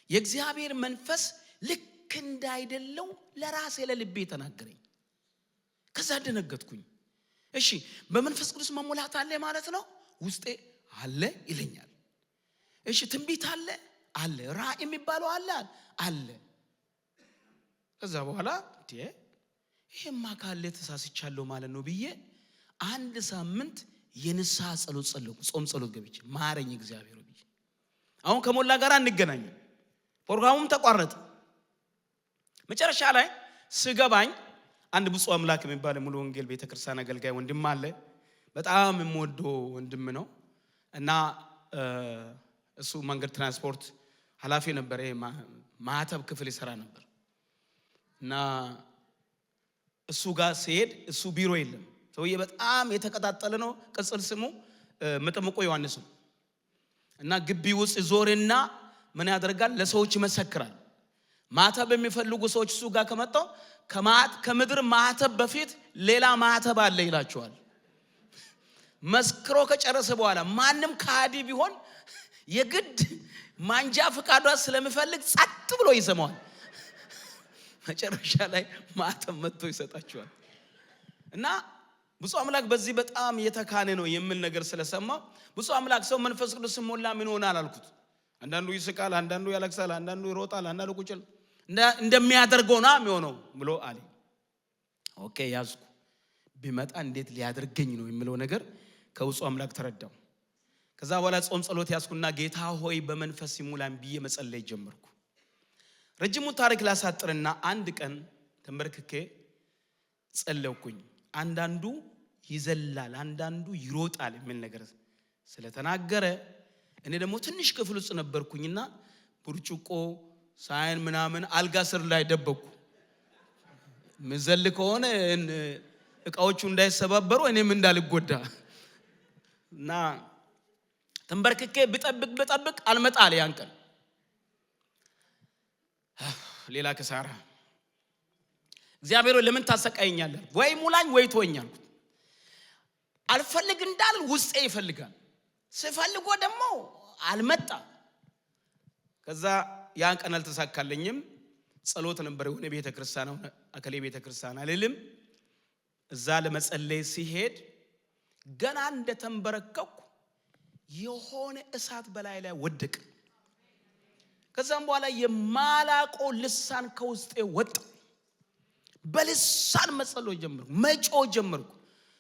የእግዚአብሔር መንፈስ ልክ እንዳይደለው ለራሴ ለልቤ ተናገረኝ ከዛ ደነገጥኩኝ እሺ በመንፈስ ቅዱስ መሙላት አለ ማለት ነው ውስጤ አለ ይለኛል እሺ ትንቢት አለ ራእይ የሚባለው አለ ከዛ በኋላ ይሄማ ካለ ተሳስቻለሁ ማለት ነው ብዬ አንድ ሳምንት የንስሐ ጸሎት ጸለይኩ ጾም ጸሎት ገብቼ ማረኝ እግዚአብሔር ብዬ አሁን ከሞላ ጋር አንገናኝ ፕሮግራሙም ተቋረጠ መጨረሻ ላይ ስገባኝ አንድ ብፁዕ አምላክ የሚባል ሙሉ ወንጌል ቤተክርስቲያን አገልጋይ ወንድም አለ በጣም የምወደው ወንድም ነው እና እሱ መንገድ ትራንስፖርት ኃላፊ ነበር ማህተብ ክፍል ይሰራ ነበር እና እሱ ጋር ሲሄድ እሱ ቢሮ የለም ሰውዬ በጣም የተቀጣጠለ ነው ቅጽል ስሙ መጥምቁ ዮሐንስ ነው እና ግቢ ውስጥ ዞርና ምን ያደርጋል? ለሰዎች ይመሰክራል። ማተብ የሚፈልጉ ሰዎች እሱ ጋር ከመጣው ከምድር ማተብ በፊት ሌላ ማተብ አለ ይላቸዋል። መስክሮ ከጨረሰ በኋላ ማንም ካዲ ቢሆን የግድ ማንጃ ፈቃዷ ስለሚፈልግ ጸጥ ብሎ ይሰማዋል። መጨረሻ ላይ ማተብ መጥቶ ይሰጣቸዋል። እና ብፁዕ አምላክ በዚህ በጣም የተካነ ነው የሚል ነገር ስለሰማ ብፁዕ አምላክ ሰው መንፈስ ቅዱስ ሞላ ምን ሆናል አልኩት። አንዳንዱ ይስቃል፣ አንዳንዱ ያለቅሳል፣ አንዳንዱ ይሮጣል፣ አንዳንዱ ቁጭል እንደሚያደርገው ነው የሚሆነው ብሎ አለ። ኦኬ ያዝኩ። ቢመጣ እንዴት ሊያደርገኝ ነው የሚለው ነገር ከብፁዕ አምላክ ተረዳው። ከዛ በኋላ ጾም ጸሎት ያዝኩና ጌታ ሆይ በመንፈስ ይሙላኝ ብዬ መጸለይ ጀመርኩ። ረጅሙ ታሪክ ላሳጥርና አንድ ቀን ተንበርክኬ ጸለይኩኝ። አንዳንዱ ይዘላል፣ አንዳንዱ ይሮጣል የሚል ነገር ስለተናገረ እኔ ደግሞ ትንሽ ክፍል ውስጥ ነበርኩኝና ብርጭቆ ሳይን ምናምን አልጋ ስር ላይ ደበቁ። ምዘል ከሆነ እቃዎቹ እንዳይሰባበሩ እኔም እንዳልጎዳ እና ተንበርክኬ ብጠብቅ አልመጣል። ያን ቀን ሌላ ከሳራ እግዚአብሔር ለምን ታሰቃየኛለህ? ወይ ሙላኝ ወይ ተወኛል። አልፈልግ እንዳል ውስጤ ይፈልጋል፣ ሲፈልጎ ደግሞ አልመጣ። ከዛ ያን ቀን አልተሳካለኝም። ጸሎት ነበር የሆነ ቤተክርስቲያን ነው አከሌ ቤተክርስቲያን አልልም። እዛ ለመጸለይ ሲሄድ ገና እንደተንበረከኩ የሆነ እሳት በላይ ላይ ወደቀ። ከዛም በኋላ የማላቆ ልሳን ከውስጤ ወጣ። በልሳን መጸለይ ጀመርኩ፣ መጮህ ጀመርኩ።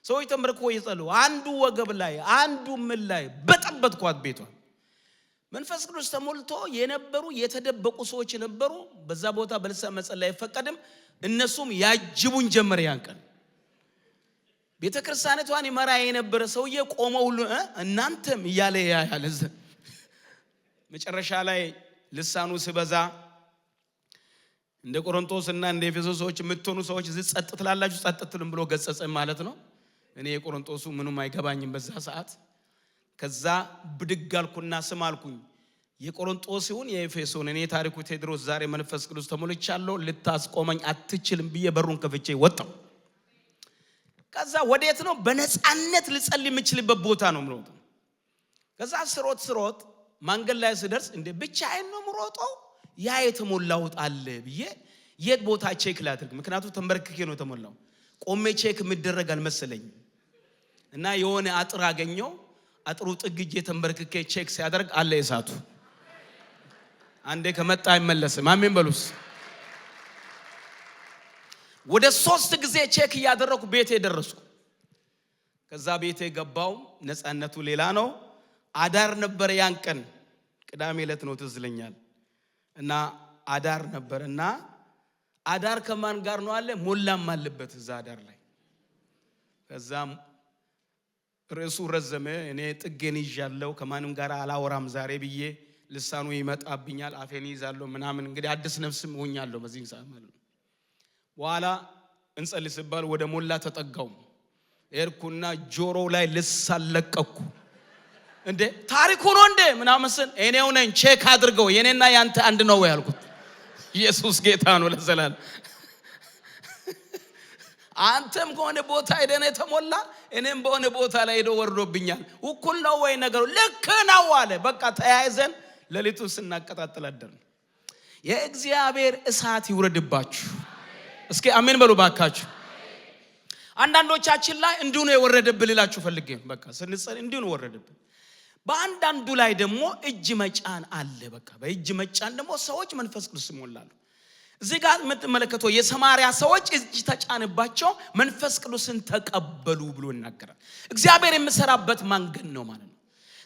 ሰዎች ተንበረከኩ ይጸልዩ። አንዱ ወገብ ላይ አንዱ ምን ላይ በጠበጥኳት ቤቷን። መንፈስ ቅዱስ ተሞልቶ የነበሩ የተደበቁ ሰዎች ነበሩ። በዛ ቦታ በልሳን መጸለይ አይፈቀድም። እነሱም ያጅቡን ጀመረ። ያን ቀን ቤተክርስቲያኒቷን ይመራ የነበረ ሰውዬ ቆመው ሁሉ እናንተም እያለ ያያል። መጨረሻ ላይ ልሳኑ ሲበዛ እንደ ቆሮንቶስና እንደ ኤፌሶስ ሰዎች የምትሆኑ ሰዎች እዚህ ጸጥ ትላላችሁ፣ ጸጥ ትሉም ብሎ ገጸጸ ማለት ነው። እኔ የቆሮንቶሱ ምንም አይገባኝም በዛ ሰዓት። ከዛ ብድግ አልኩና ስም አልኩኝ፣ የቆሮንቶስ ይሁን የኤፌሶን እኔ ታሪኩ ቴድሮስ ዛሬ መንፈስ ቅዱስ ተሞልቻለሁ፣ ልታስቆመኝ አትችልም ብዬ በሩን ከፍቼ ወጣሁ። ከዛ ወዴት ነው? በነፃነት ልጸልይ የምችልበት ቦታ ነው ምሮጥ። ከዛ ስሮጥ መንገድ ላይ ስደርስ እንደ ብቻዬን ነው ምሮጠው ያ የተሞላውት አለ ብዬ የት ቦታ ቼክ ላድርግ? ምክንያቱም ተንበርክኬ ነው የተሞላው። ቆሜ ቼክ ምድረግ አልመሰለኝ እና የሆነ አጥር አገኘው። አጥሩ ጥግጄ ተንበርክኬ ቼክ ሲያደርግ አለ እሳቱ። አንዴ ከመጣ አይመለስም። አሜን በሉስ። ወደ 3 ጊዜ ቼክ ያደረኩ ቤቴ ደረስኩ። ከዛ ቤቴ ገባው። ነፃነቱ ሌላ ነው። አዳር ነበር ያን ቀን ቅዳሜ ዕለት ነው ትዝለኛል። እና አዳር ነበርና አዳር ከማን ጋር ነው አለ? ሞላም አለበት እዛ አዳር ላይ። ከዛም ርዕሱ ረዘመ። እኔ ጥጌን ይዣለሁ ከማንም ጋር አላወራም ዛሬ ብዬ ልሳኑ ይመጣብኛል፣ አፌን ይዛለሁ ምናምን። እንግዲህ አዲስ ነፍስም ሆኛለሁ በዚህ ሰዓት ማለት ነው። በኋላ እንጸልይ ሲባል ወደ ሞላ ተጠጋው። ኤርኩና ጆሮ ላይ ልሳን ለቀኩ። እንዴ ታሪኩ ነው እንዴ ምናምን ስል እኔው ነኝ ቼክ አድርገው የኔና ያንተ አንድ ነው ያልኩት። ኢየሱስ ጌታ ነው ለዘላለም። አንተም ከሆነ ቦታ ሄደህ ተሞላ፣ እኔም በሆነ ቦታ ላይ ሄዶ ወርዶብኛል። እኩል ነው ወይ ነገሩ? ልክ ነው አለ። በቃ ተያይዘን ሌሊቱን ስናቀጣጥል አደርን። የእግዚአብሔር እሳት ይውረድባችሁ። እስኪ አሜን በሉ ባካችሁ። አንዳንዶቻችን ላይ እንዲሁ ነው የወረደብን ልላችሁ ፈልጌ በቃ ስንጸልይ እንዲሁ ነው ወረደብን። በአንዳንዱ ላይ ደግሞ እጅ መጫን አለ። በቃ በእጅ መጫን ደግሞ ሰዎች መንፈስ ቅዱስ ይሞላሉ። እዚህ ጋር የምትመለከተው የሰማሪያ ሰዎች እጅ ተጫነባቸው መንፈስ ቅዱስን ተቀበሉ ብሎ ይናገራል። እግዚአብሔር የሚሰራበት መንገድ ነው ማለት ነው።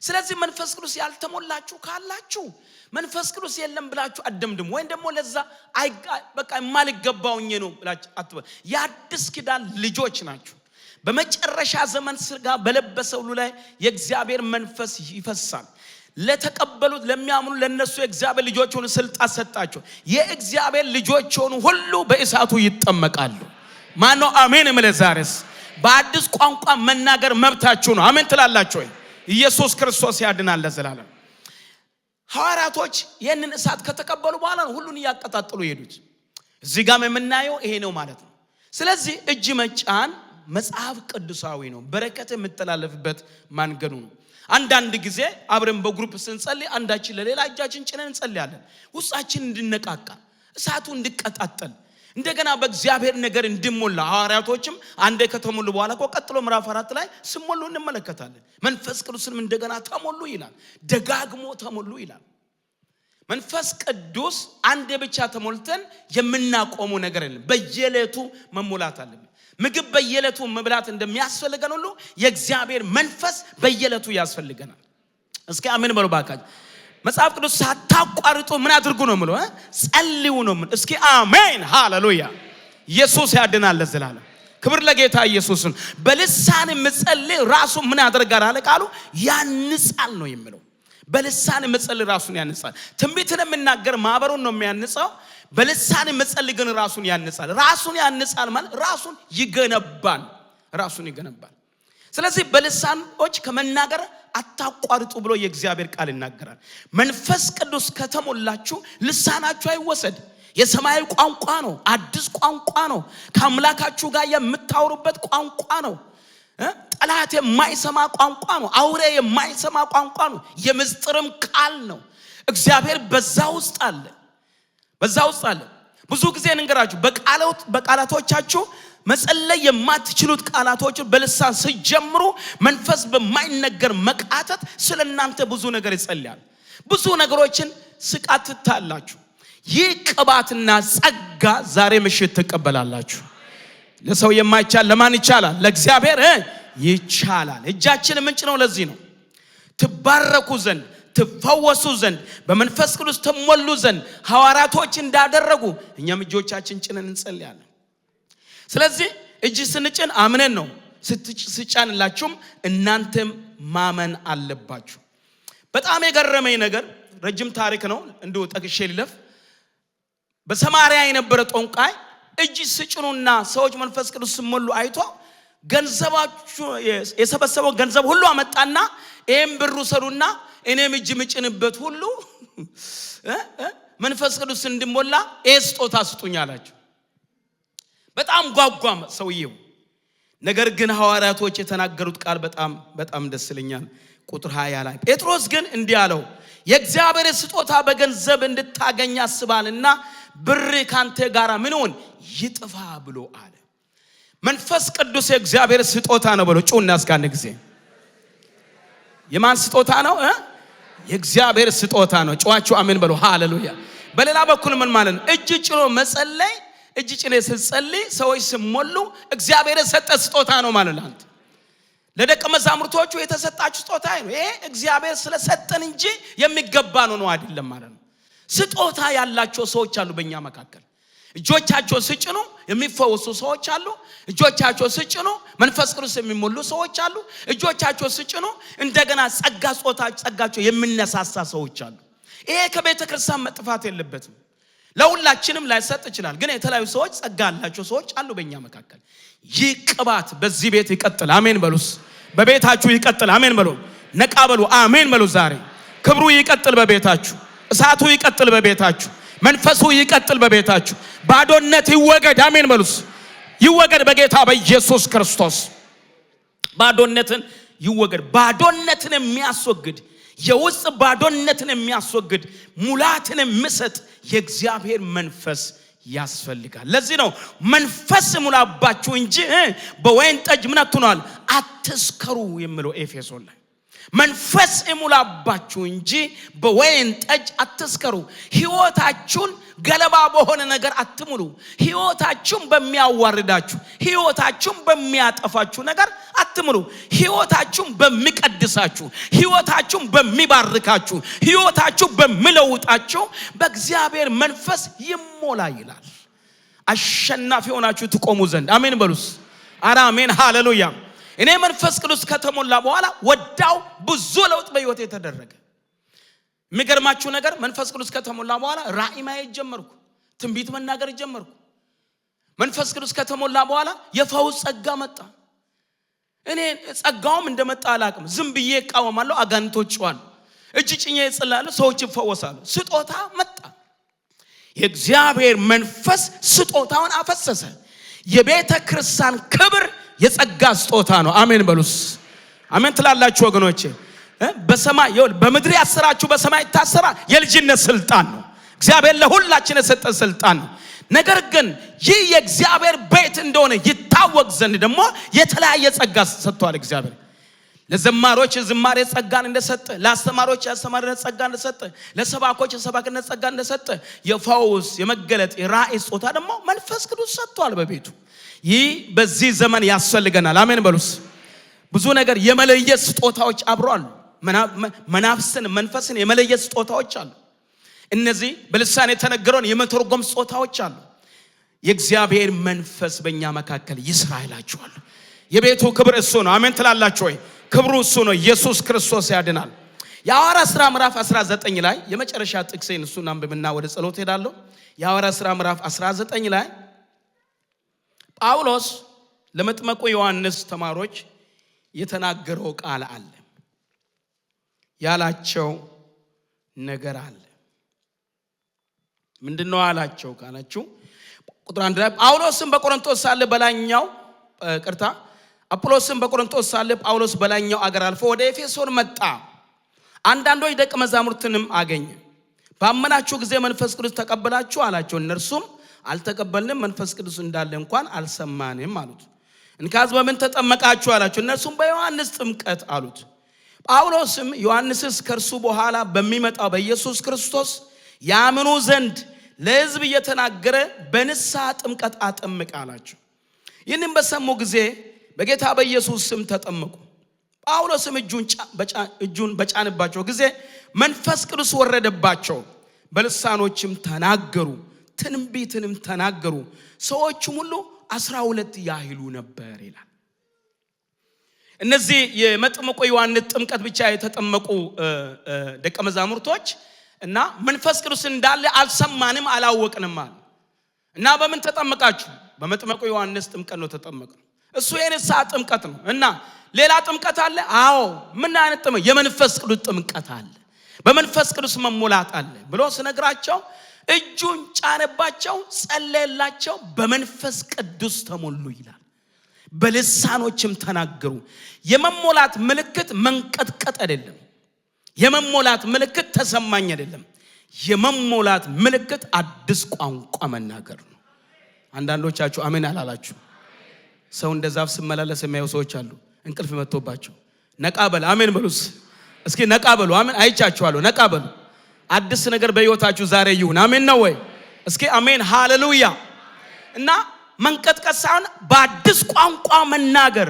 ስለዚህ መንፈስ ቅዱስ ያልተሞላችሁ ካላችሁ መንፈስ ቅዱስ የለም ብላችሁ አደምድሙ። ወይ ደግሞ ለዛ በቃ የማልገባውኝ ነው ብላችሁ አትበሉ። የአዲስ ኪዳን ልጆች ናችሁ። በመጨረሻ ዘመን ስጋ በለበሰው ሁሉ ላይ የእግዚአብሔር መንፈስ ይፈሳል። ለተቀበሉት ለሚያምኑ ለነሱ የእግዚአብሔር ልጆች ሆኑ ስልጣን ሰጣቸው። የእግዚአብሔር ልጆች ሆኑ ሁሉ በእሳቱ ይጠመቃሉ። ማን ነው አሜን የሚል? ዛሬስ በአዲስ ቋንቋ መናገር መብታችሁ ነው። አሜን ትላላችሁ ወይ? ኢየሱስ ክርስቶስ ያድናል ለዘላለም። ሐዋርያቶች ይህንን እሳት ከተቀበሉ በኋላ ነው ሁሉን ያቀጣጥሉ ይሄዱት። እዚህ ጋር የምናየው ይሄ ነው ማለት ነው። ስለዚህ እጅ መጫን መጽሐፍ ቅዱሳዊ ነው። በረከት የምትተላለፍበት መንገዱ ነው። አንዳንድ ጊዜ አብረን በግሩፕ ስንጸልይ አንዳችን ለሌላ እጃችን ጭነን እንጸልያለን። ውስጣችን እንድነቃቃ እሳቱ እንድቀጣጠል እንደገና በእግዚአብሔር ነገር እንድሞላ ሐዋርያቶችም አንዴ ከተሞሉ በኋላ ቀጥሎ ምዕራፍ 4 ላይ ሲሞሉ እንመለከታለን። መንፈስ ቅዱስንም እንደገና ተሞሉ ይላል። ደጋግሞ ተሞሉ ይላል። መንፈስ ቅዱስ አንዴ ብቻ ተሞልተን የምናቆመው ነገር የለም። በየዕለቱ መሞላት አለብን። ምግብ በየዕለቱ መብላት እንደሚያስፈልገን ሁሉ የእግዚአብሔር መንፈስ በየዕለቱ ያስፈልገናል። እስኪ አሜን በሉ ባካችሁ። መጽሐፍ ቅዱስ ሳታቋርጡ ምን አድርጉ ነው የሚለው? ጸልዩ ነው የሚለው። እስኪ አሜን ሃሌሉያ። ኢየሱስ ያድናል ለዘላለም። ክብር ለጌታ ኢየሱስ። በልሳን መጸለይ ራሱ ምን ያደርጋል አለ ቃሉ? ያንጻል ነው የሚለው። በልሳን መጸለይ ራሱን ያንጻል። ትንቢትን የምናገር ማህበሩን ነው የሚያንጻው። በልሳን መጸለይ ግን ራሱን ያንጻል። ራሱን ያንጻል ማለት ራሱን ይገነባል። ራሱን ይገነባል። ስለዚህ በልሳኖች ከመናገር አታቋርጡ ብሎ የእግዚአብሔር ቃል ይናገራል። መንፈስ ቅዱስ ከተሞላችሁ ልሳናችሁ አይወሰድ። የሰማያዊ ቋንቋ ነው። አዲስ ቋንቋ ነው። ከአምላካችሁ ጋር የምታወሩበት ቋንቋ ነው። ጠላት የማይሰማ ቋንቋ ነው። አውሬ የማይሰማ ቋንቋ ነው። የምስጢርም ቃል ነው። እግዚአብሔር በዛ ውስጥ አለ። በዛ ውስጥ አለ። ብዙ ጊዜ እንገራችሁ በቃላቶቻችሁ መጸለይ የማትችሉት ቃላቶችን በልሳን ሲጀምሩ መንፈስ በማይነገር መቃተት ስለናንተ ብዙ ነገር ይጸልያል። ብዙ ነገሮችን ስቃትታላችሁ። ይህ ቅባትና ጸጋ ዛሬ ምሽት ተቀበላላችሁ። ለሰው የማይቻል ለማን ይቻላል? ለእግዚአብሔር ይቻላል። እጃችን ምንጭ ነው። ለዚህ ነው ትባረኩ ዘንድ ትፈወሱ ዘንድ በመንፈስ ቅዱስ ተሞሉ ዘንድ ሐዋርያቶች እንዳደረጉ እኛም እጆቻችን ጭነን እንጸልያለን። ስለዚህ እጅ ስንጭን አምነን ነው። ስጫንላችሁም እናንተም ማመን አለባችሁ። በጣም የገረመኝ ነገር ረጅም ታሪክ ነው። እንደው ጠቅሼ ልለፍ። በሰማርያ የነበረ ጦንቃይ እጅ ስጭኑና ሰዎች መንፈስ ቅዱስ ሲሞሉ አይቶ ገንዘባችሁ የሰበሰበው ገንዘብ ሁሉ አመጣና ይሄን ብሩ ሰሩና እኔም እጅ ምጭንበት ሁሉ መንፈስ ቅዱስ እንዲሞላ ስጦታ ስጡኝ አላቸው። በጣም ጓጓም ሰውየው። ነገር ግን ሐዋርያቶች የተናገሩት ቃል በጣም ደስ ይለኛል። ቁጥር 20 ላይ ጴጥሮስ ግን እንዲህ አለው፣ የእግዚአብሔር ስጦታ በገንዘብ እንድታገኝ አስባልና ብር ካንተ ጋር ምን ሆነ ይጥፋ ብሎ አለ። መንፈስ ቅዱስ የእግዚአብሔር ስጦታ ነው ብሎ ጩና እስካን ጊዜ የማን ስጦታ ነው? የእግዚአብሔር ስጦታ ነው። ጩዋችሁ አሜን በሉ ሃሌሉያ። በሌላ በኩል ምን ማለት ነው? እጅ ጭኖ መጸለይ። እጅ ጭኔ ስትጸልይ ሰዎች ሲሞሉ እግዚአብሔር የሰጠ ስጦታ ነው ማለት ነው። ለደቀ መዛሙርቶቹ የተሰጣችሁ ስጦታ ነው። ይሄ እግዚአብሔር ስለሰጠን እንጂ የሚገባ ነው አይደለም ማለት ነው። ስጦታ ያላቸው ሰዎች አሉ በእኛ መካከል። እጆቻቸው ሲጭኑ የሚፈወሱ ሰዎች አሉ። እጆቻቸው ሲጭኑ መንፈስ ቅዱስ የሚሞሉ ሰዎች አሉ። እጆቻቸው ሲጭኑ እንደገና ጸጋቸው የሚነሳሳ ሰዎች አሉ። ይሄ ከቤተ ክርስቲያን መጥፋት የለበትም። ለሁላችንም ላይሰጥ ይችላል። ግን የተለያዩ ሰዎች ጸጋ ያላቸው ሰዎች አሉ በእኛ መካከል። ይህ ቅባት በዚህ ቤት ይቀጥል። አሜን በሉስ። በቤታችሁ ይቀጥል። አሜን በሉ። ነቃ በሉ። አሜን በሉ። ዛሬ ክብሩ ይቀጥል በቤታችሁ። እሳቱ ይቀጥል በቤታችሁ። መንፈሱ ይቀጥል በቤታችሁ። ባዶነት ይወገድ። አሜን በሉስ። ይወገድ በጌታ በኢየሱስ ክርስቶስ። ባዶነትን ይወገድ። ባዶነትን የሚያስወግድ የውስጥ ባዶነትን የሚያስወግድ ሙላትን የሚሰጥ የእግዚአብሔር መንፈስ ያስፈልጋል። ለዚህ ነው መንፈስ ሙላባችሁ እንጂ በወይን ጠጅ ምን አትሆናል አትስከሩ የሚለው ኤፌሶን ላይ። መንፈስ ሙላባችሁ እንጂ በወይን ጠጅ አትስከሩ። ሕይወታችሁን ገለባ በሆነ ነገር አትሙሉ። ሕይወታችሁን በሚያዋርዳችሁ፣ ሕይወታችሁን በሚያጠፋችሁ ነገር አትሙሉ። ሕይወታችሁን በሚቀድሳችሁ፣ ሕይወታችሁን በሚባርካችሁ፣ ሕይወታችሁን በሚለውጣችሁ በእግዚአብሔር መንፈስ ይሞላ ይላል። አሸናፊ ሆናችሁ ትቆሙ ዘንድ አሜን በሉስ። አራ አሜን ሃሌሉያ። እኔ መንፈስ ቅዱስ ከተሞላ በኋላ ወዳው ብዙ ለውጥ በሕይወቴ ተደረገ። የሚገርማችሁ ነገር መንፈስ ቅዱስ ከተሞላ በኋላ ራእይ ማየት ጀመርኩ። ትንቢት መናገር ጀመርኩ። መንፈስ ቅዱስ ከተሞላ በኋላ የፈውስ ጸጋ መጣ። እኔ ጸጋውም እንደመጣ አላቅም። ዝም ብዬ እቃወማለሁ። አጋንንቶች ጮኻሉ። እጅ ጭኜ እጸልያለሁ፣ ሰዎች ይፈወሳሉ። ስጦታ መጣ። የእግዚአብሔር መንፈስ ስጦታውን አፈሰሰ። የቤተ ክርስቲያን ክብር የጸጋ ስጦታ ነው። አሜን በሉስ። አሜን ትላላችሁ ወገኖቼ? በሰማይ ይሁን በምድር ያሰራችሁ በሰማይ ይታሰራል። የልጅነት ስልጣን ነው። እግዚአብሔር ለሁላችን የሰጠን ስልጣን ነው። ነገር ግን ይህ የእግዚአብሔር ቤት እንደሆነ ይታወቅ ዘንድ ደግሞ የተለያየ ጸጋ ሰጥቷል እግዚአብሔር። ለዘማሪዎች ዝማሬ ጸጋን እንደሰጠ፣ ለአስተማሪዎች የአስተማሪነት ጸጋ እንደሰጠ፣ ለሰባኮች የሰባክነት ጸጋ እንደሰጠ፣ የፈውስ የመገለጥ የራእይ ስጦታ ደግሞ መንፈስ ቅዱስ ሰጥቷል በቤቱ። ይህ በዚህ ዘመን ያስፈልገናል። አሜን በሉስ። ብዙ ነገር የመለየት ስጦታዎች አብረዋል። መናፍስን መንፈስን የመለየት ስጦታዎች አሉ። እነዚህ በልሳን የተነገረውን የመተርጎም ስጦታዎች አሉ። የእግዚአብሔር መንፈስ በእኛ መካከል ይስራ ይላችኋል። የቤቱ ክብር እሱ ነው። አሜን ትላላችሁ ወይ? ክብሩ እሱ ነው። ኢየሱስ ክርስቶስ ያድናል። የሐዋርያት ሥራ ምዕራፍ 19 ላይ የመጨረሻ ጥቅሴን እሱን አንብብና ወደ ጸሎት ሄዳለሁ። የሐዋርያት ሥራ ምዕራፍ 19 ላይ ጳውሎስ ለመጥመቁ ዮሐንስ ተማሪዎች የተናገረው ቃል አለ፣ ያላቸው ነገር አለ። ምንድነው አላቸው ካላችሁ ቁጥር 1 ላይ ጳውሎስም በቆሮንቶስ ሳለ በላኛው አጵሎስም በቆሮንቶስ ሳለ ጳውሎስ በላኛው አገር አልፎ ወደ ኤፌሶን መጣ። አንዳንዶች ደቀ መዛሙርትንም አገኘ። ባመናችሁ ጊዜ መንፈስ ቅዱስ ተቀበላችሁ አላቸው። እነርሱም አልተቀበልንም፣ መንፈስ ቅዱስ እንዳለ እንኳን አልሰማንም አሉት። እንካዝ በምን ተጠመቃችሁ አላቸው። እነርሱም በዮሐንስ ጥምቀት አሉት። ጳውሎስም ዮሐንስስ ከእርሱ በኋላ በሚመጣው በኢየሱስ ክርስቶስ ያምኑ ዘንድ ለሕዝብ እየተናገረ በንስሐ ጥምቀት አጠምቅ አላቸው። ይህንም በሰሙ ጊዜ በጌታ በኢየሱስ ስም ተጠመቁ። ጳውሎስም እጁን በጫንባቸው ጊዜ መንፈስ ቅዱስ ወረደባቸው፣ በልሳኖችም ተናገሩ፣ ትንቢትንም ተናገሩ። ሰዎችም ሁሉ 12 ያህሉ ነበር ይላል። እነዚህ የመጥምቁ ዮሐንስ ጥምቀት ብቻ የተጠመቁ ደቀ መዛሙርቶች እና መንፈስ ቅዱስ እንዳለ አልሰማንም አላወቅንም አሉ። እና በምን ተጠመቃችሁ? በመጥምቁ ዮሐንስ ጥምቀት ነው ተጠመቅነው። እሱ የንስሐ ጥምቀት ነው። እና ሌላ ጥምቀት አለ? አዎ። ምን አይነት ጥምቀት? የመንፈስ ቅዱስ ጥምቀት አለ፣ በመንፈስ ቅዱስ መሞላት አለ ብሎ ሲነግራቸው እጁን ጫነባቸው፣ ጸለየላቸው፣ በመንፈስ ቅዱስ ተሞሉ ይላል። በልሳኖችም ተናገሩ። የመሞላት ምልክት መንቀጥቀጥ አይደለም። የመሞላት ምልክት ተሰማኝ አይደለም። የመሞላት ምልክት አዲስ ቋንቋ መናገር ነው። አንዳንዶቻችሁ አሜን አላላችሁ። ሰው እንደዛፍ ሲመላለስ የሚያዩ ሰዎች አሉ። እንቅልፍ መጥቶባቸው ነቃ በል አሜን በሉስ። እስኪ ነቃ በሉ አሜን። አይቻችኋለሁ። ነቃ በሉ። አዲስ ነገር በሕይወታችሁ ዛሬ ይሁን። አሜን ነው ወይ? እስኪ አሜን ሃሌሉያ። እና መንቀጥቀጥ ሳይሆን በአዲስ ቋንቋ መናገር፣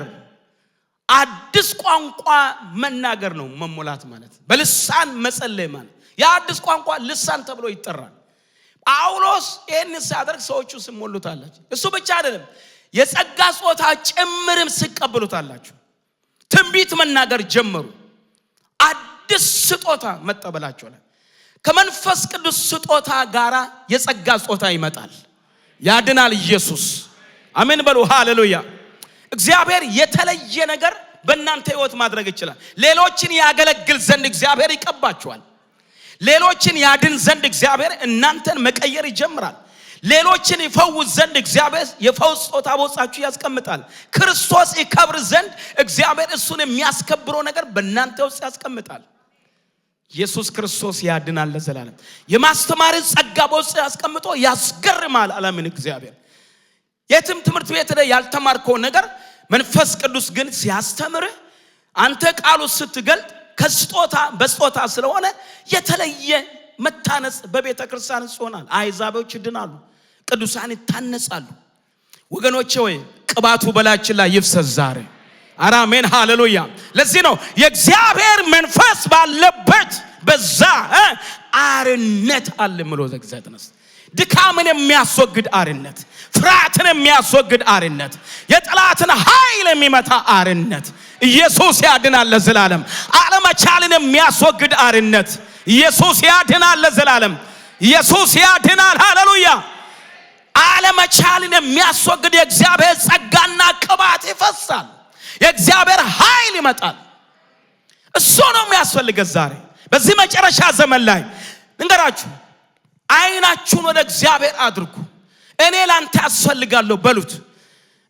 አዲስ ቋንቋ መናገር ነው መሞላት ማለት። በልሳን መጸለይ ማለት ያ አዲስ ቋንቋ ልሳን ተብሎ ይጠራል። ጳውሎስ ይህን ሲያደርግ ሰዎቹ ሲሞሉታላችሁ። እሱ ብቻ አይደለም፣ የጸጋ ስጦታ ጭምርም ሲቀበሉታላችሁ። ትንቢት መናገር ጀመሩ። አዲስ ስጦታ መጠበላቸው ላይ ከመንፈስ ቅዱስ ስጦታ ጋራ የጸጋ ስጦታ ይመጣል። ያድናል ኢየሱስ። አሜን በሉ ሃሌሉያ። እግዚአብሔር የተለየ ነገር በእናንተ ሕይወት ማድረግ ይችላል። ሌሎችን ያገለግል ዘንድ እግዚአብሔር ይቀባችኋል። ሌሎችን ያድን ዘንድ እግዚአብሔር እናንተን መቀየር ይጀምራል። ሌሎችን ይፈውስ ዘንድ እግዚአብሔር የፈውስ ስጦታ በውስጣችሁ ያስቀምጣል። ክርስቶስ ይከብር ዘንድ እግዚአብሔር እሱን የሚያስከብረው ነገር በእናንተ ውስጥ ያስቀምጣል። ኢየሱስ ክርስቶስ ያድናል ለዘላለም። የማስተማርን ጸጋ በውስጥ ያስቀምጦ ያስገርማል ዓለምን እግዚአብሔር። የትም ትምህርት ቤት ላይ ያልተማርከው ነገር መንፈስ ቅዱስ ግን ሲያስተምርህ አንተ ቃሉ ስትገልጥ ከስጦታ በስጦታ ስለሆነ የተለየ መታነጽ በቤተ ክርስቲያን ይሆናል። አሕዛቦች ይድናሉ፣ ቅዱሳን ይታነጻሉ። ወገኖቼ ወይ ቅባቱ በላችን ላይ ይፍሰስ ዛሬ። አሜን ሃሌሉያ። ለዚህ ነው የእግዚአብሔር መንፈስ ባለበት በዛ አርነት አለ ምሎ ዘግዘትነስ ድካምን የሚያስወግድ አርነት፣ ፍርሃትን የሚያስወግድ አርነት፣ የጠላትን ኃይል የሚመታ አርነት። ኢየሱስ ያድናል ለዘላለም። አለመቻልን የሚያስወግድ አርነት ኢየሱስ ያድናል ለዘላለም። ኢየሱስ ያድናል ሃሌሉያ። አለመቻልን የሚያስወግድ የእግዚአብሔር ጸጋና ቅባት ይፈሳል። የእግዚአብሔር ኃይል ይመጣል። እሱ ነው የሚያስፈልገው ዛሬ። በዚህ መጨረሻ ዘመን ላይ እንገራችሁ አይናችሁን ወደ እግዚአብሔር አድርጉ። እኔ ላንተ ያስፈልጋለሁ በሉት፣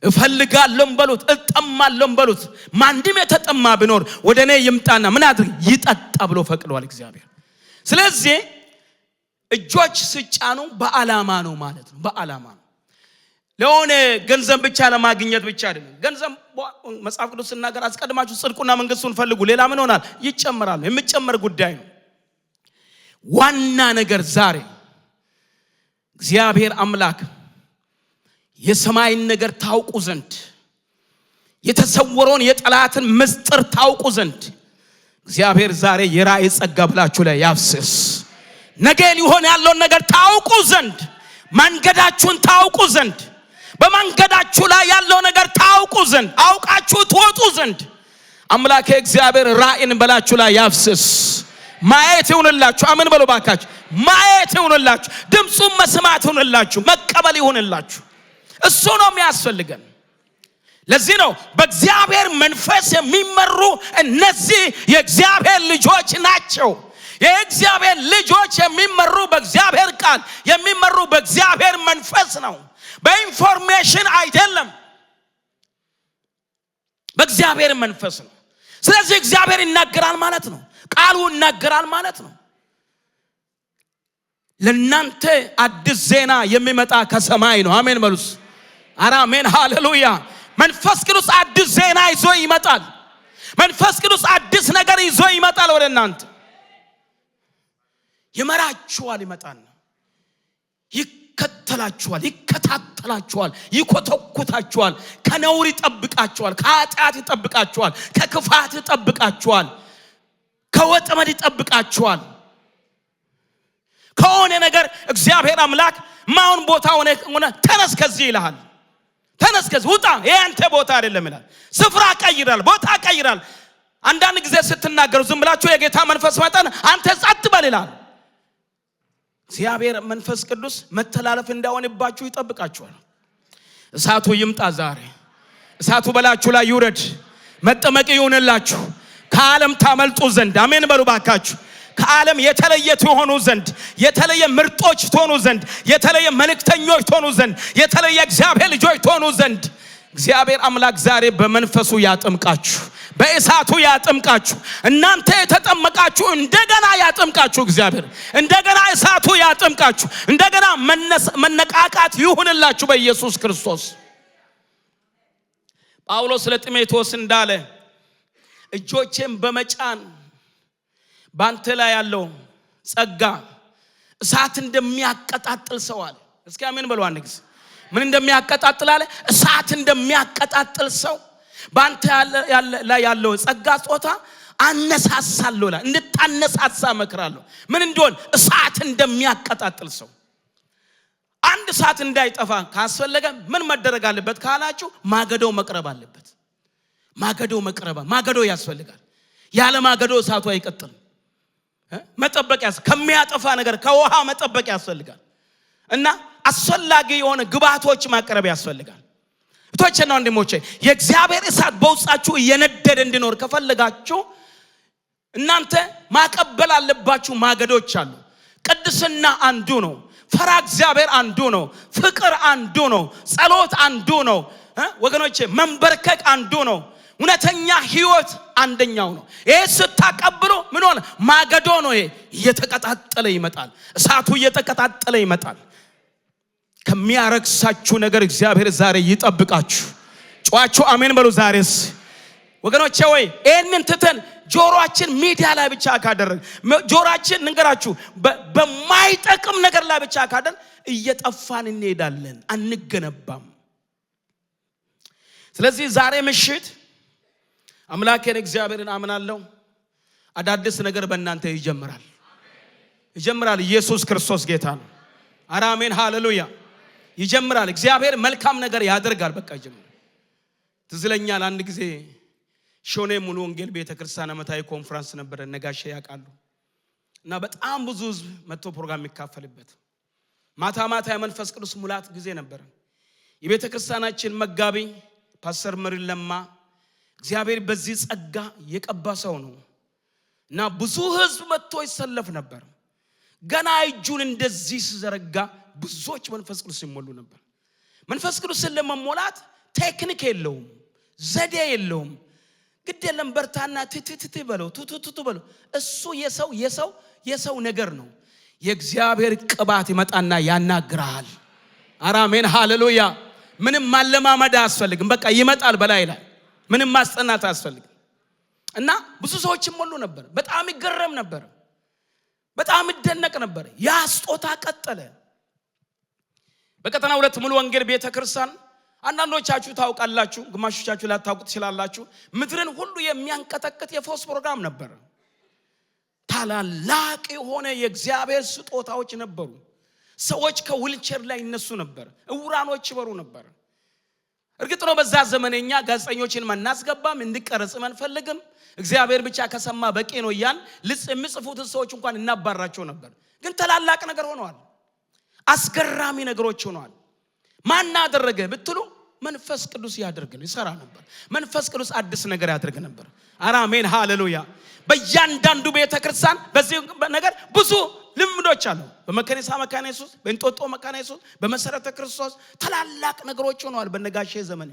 እፈልጋለሁ በሉት፣ እጠማለሁ በሉት። ማንድም የተጠማ ቢኖር ወደ እኔ ይምጣና ምን አድርግ ይጠጣ ብሎ ፈቅዷል እግዚአብሔር። ስለዚህ እጆች ሲጫኑ በዓላማ ነው ማለት ነው። በዓላማ ነው። ለሆነ ገንዘብ ብቻ ለማግኘት ብቻ አይደለም። ገንዘብ መጽሐፍ ቅዱስ ሲናገር አስቀድማችሁ ጽድቁና መንግስቱን ፈልጉ ሌላ ምን ይሆናል ይጨመራል። የሚጨመር ጉዳይ ነው። ዋና ነገር ዛሬ እግዚአብሔር አምላክ የሰማይን ነገር ታውቁ ዘንድ የተሰወረውን የጠላትን ምስጢር ታውቁ ዘንድ እግዚአብሔር ዛሬ የራእይ ጸጋ ብላችሁ ላይ ያፍስስ። ነገ ሊሆን ያለውን ነገር ታውቁ ዘንድ መንገዳችሁን ታውቁ ዘንድ በመንገዳችሁ ላይ ያለው ነገር ታውቁ ዘንድ አውቃችሁ ትወጡ ዘንድ አምላኬ እግዚአብሔር ራእይን በላችሁ ላይ ያፍስስ። ማየት ይሁንላችሁ። አሜን በሉ ባካችሁ። ማየት ይሁንላችሁ። ድምጹን መስማት ይሁንላችሁ። መቀበል ይሁንላችሁ። እሱ ነው የሚያስፈልገን። ለዚህ ነው በእግዚአብሔር መንፈስ የሚመሩ እነዚህ የእግዚአብሔር ልጆች ናቸው። የእግዚአብሔር ልጆች የሚመሩ በእግዚአብሔር ቃል የሚመሩ በእግዚአብሔር መንፈስ ነው። በኢንፎርሜሽን አይደለም፣ በእግዚአብሔር መንፈስ ነው። ስለዚህ እግዚአብሔር ይናገራል ማለት ነው። ቃሉ ይናገራል ማለት ነው። ለእናንተ አዲስ ዜና የሚመጣ ከሰማይ ነው። አሜን በሉስ። አሜን ሃሌሉያ። መንፈስ ቅዱስ አዲስ ዜና ይዞ ይመጣል። መንፈስ ቅዱስ አዲስ ነገር ይዞ ይመጣል ወደ እናንተ። ይመራችኋል፣ ይመጣል፣ ይከተላችኋል፣ ይከታተላችኋል፣ ይኮተኩታችኋል። ከነውር ይጠብቃችኋል፣ ከኃጢአት ይጠብቃችኋል፣ ከክፋት ይጠብቃችኋል፣ ከወጥመድ ይጠብቃችኋል። ከሆነ ነገር እግዚአብሔር አምላክ ማውን ቦታ ሆነ ተነስ ከዚህ ይልሃል። ተነስ ከዚህ ውጣ፣ ይሄ አንተ ቦታ አይደለም ይላል። ስፍራ ቀይራል፣ ቦታ ቀይራል። አንዳንድ ጊዜ ስትናገሩ ዝም ብላችሁ የጌታ መንፈስ መጣን አንተ ጸጥ በል ይላል። እግዚአብሔር መንፈስ ቅዱስ መተላለፍ እንዳይሆንባችሁ ይጠብቃችኋል። እሳቱ ይምጣ ዛሬ። እሳቱ በላችሁ ላይ ይውረድ። መጠመቅ ይሁንላችሁ። ከዓለም ታመልጡ ዘንድ አሜን በሉ ባካችሁ። ከዓለም የተለየ ትሆኑ ዘንድ፣ የተለየ ምርጦች ትሆኑ ዘንድ፣ የተለየ መልእክተኞች ትሆኑ ዘንድ፣ የተለየ እግዚአብሔር ልጆች ትሆኑ ዘንድ እግዚአብሔር አምላክ ዛሬ በመንፈሱ ያጥምቃችሁ፣ በእሳቱ ያጥምቃችሁ። እናንተ የተጠመቃችሁ እንደገና ያጥምቃችሁ እግዚአብሔር። እንደገና እሳቱ ያጥምቃችሁ። እንደገና መነቃቃት ይሁንላችሁ በኢየሱስ ክርስቶስ። ጳውሎስ ለጢሞቴዎስ እንዳለ እጆቼን በመጫን ባንተ ላይ ያለው ጸጋ እሳት እንደሚያቀጣጥል ሰው አለ። እስኪ አሜን በሉ አንድ ጊዜ። ምን እንደሚያቀጣጥል አለ? እሳት እንደሚያቀጣጥል ሰው ባንተ ላይ ያለው ጸጋ ጾታ አነሳሳለሁ ይላል። እንድታነሳሳ መክራለሁ። ምን እንደሆነ እሳት እንደሚያቀጣጥል ሰው። አንድ እሳት እንዳይጠፋ ካስፈለገ ምን መደረግ አለበት ካላችሁ ማገዶ መቅረብ አለበት። ማገዶ ያስፈልጋል። ያለ ማገዶ እሳቱ አይቀጥልም። መጠበቅ ከሚያጠፋ ነገር ከውሃ መጠበቅ ያስፈልጋል። እና አስፈላጊ የሆነ ግብአቶች ማቅረብ ያስፈልጋል። እቶቼና ወንድሞቼ የእግዚአብሔር እሳት በውስጣችሁ እየነደደ እንዲኖር ከፈለጋችሁ እናንተ ማቀበል አለባችሁ። ማገዶች አሉ። ቅድስና አንዱ ነው። ፈራ እግዚአብሔር አንዱ ነው። ፍቅር አንዱ ነው። ጸሎት አንዱ ነው። ወገኖቼ መንበርከክ አንዱ ነው። እውነተኛ ህይወት አንደኛው ነው። ይሄ ስታቀብሉ ምን ሆነ? ማገዶ ነው። ይሄ እየተቀጣጠለ ይመጣል። እሳቱ እየተቀጣጠለ ይመጣል። ከሚያረክሳችሁ ነገር እግዚአብሔር ዛሬ ይጠብቃችሁ። ጮአችሁ አሜን በሉ። ዛሬስ ወገኖቼ ወይ ይሄንን ትተን ጆሮአችን ሚዲያ ላይ ብቻ ካደረግ ጆሮአችን ንገራችሁ በማይጠቅም ነገር ላይ ብቻ ካደረግ እየጠፋን እንሄዳለን፣ አንገነባም። ስለዚህ ዛሬ ምሽት አምላኬን እግዚአብሔርን አምናለሁ አዳዲስ ነገር በእናንተ ይጀምራል። ኢየሱስ ክርስቶስ ጌታ ነው። አሜን ሃሌሉያ። ይጀምራል። እግዚአብሔር መልካም ነገር ያደርጋል። በቃ ይጀምራል። ትዝ ይለኛል አንድ ጊዜ ሾኔ ሙሉ ወንጌል ቤተክርስቲያን ዓመታዊ ኮንፈረንስ ነበር። ነጋሼ ያውቃሉ። እና በጣም ብዙ ህዝብ መጥቶ ፕሮግራም የሚካፈልበት ማታ የመንፈስ ቅዱስ ሙላት ጊዜ ነበር። የቤተክርስቲያናችን መጋቢ ፓስተር መሪን ለማ እግዚአብሔር በዚህ ጸጋ የቀባ ሰው ነው። እና ብዙ ህዝብ መጥቶ ይሰለፍ ነበር ገና እጁን እንደዚህ ሲዘረጋ ብዙዎች መንፈስ ቅዱስ ይሞሉ ነበር መንፈስ ቅዱስን ለመሞላት ቴክኒክ የለውም ዘዴ የለውም ግድ የለም በርታና ትትት በለው ቱቱቱ በለው እሱ የሰው ነገር ነው የእግዚአብሔር ቅባት ይመጣና ያናግራል አሜን ሃሌሉያ ምንም ማለማመድ አያስፈልግም በቃ ይመጣል በላይ ላይ ምንም ማስጠናት አያስፈልግም እና ብዙ ሰዎች ይሞሉ ነበር በጣም ይገረም ነበር በጣም ይደነቅ ነበር ያ ስጦታ ቀጠለ በቀጠና 2 ሙሉ ወንጌል ቤተክርስቲያን አንዳንዶቻችሁ ታውቃላችሁ ግማሾቻችሁ ላታውቁት ይችላላችሁ ምድርን ሁሉ የሚያንቀጠቅጥ የፎስ ፕሮግራም ነበር ታላላቅ የሆነ የእግዚአብሔር ስጦታዎች ነበሩ ሰዎች ከዊልቸር ላይ ይነሱ ነበር እውራኖች ይበሩ ነበር እርግጥ ነው በዛ ዘመንኛ ጋዜጠኞችን ማናስገባም እንድቀርጽ መንፈልግም እግዚአብሔር ብቻ ከሰማ በቂ ነው ያን የሚጽፉት ሰዎች እንኳን እናባራቸው ነበር ግን ታላላቅ ነገር ሆነዋል አስገራሚ ነገሮች ሆነዋል ማን አደረገ ብትሉ መንፈስ ቅዱስ ያደርጋል ይሰራ ነበር መንፈስ ቅዱስ አዲስ ነገር ያደርግ ነበር አሜን ሃሌሉያ በእያንዳንዱ ቤተክርስቲያን በዚህ ነገር ብዙ ልምዶች አሉ በመከኔሳ መካነ ኢየሱስ በእንጦጦ መካነ ኢየሱስ በመሰረተ ክርስቶስ ታላላቅ ነገሮች ሆነዋል በነጋሼ ዘመን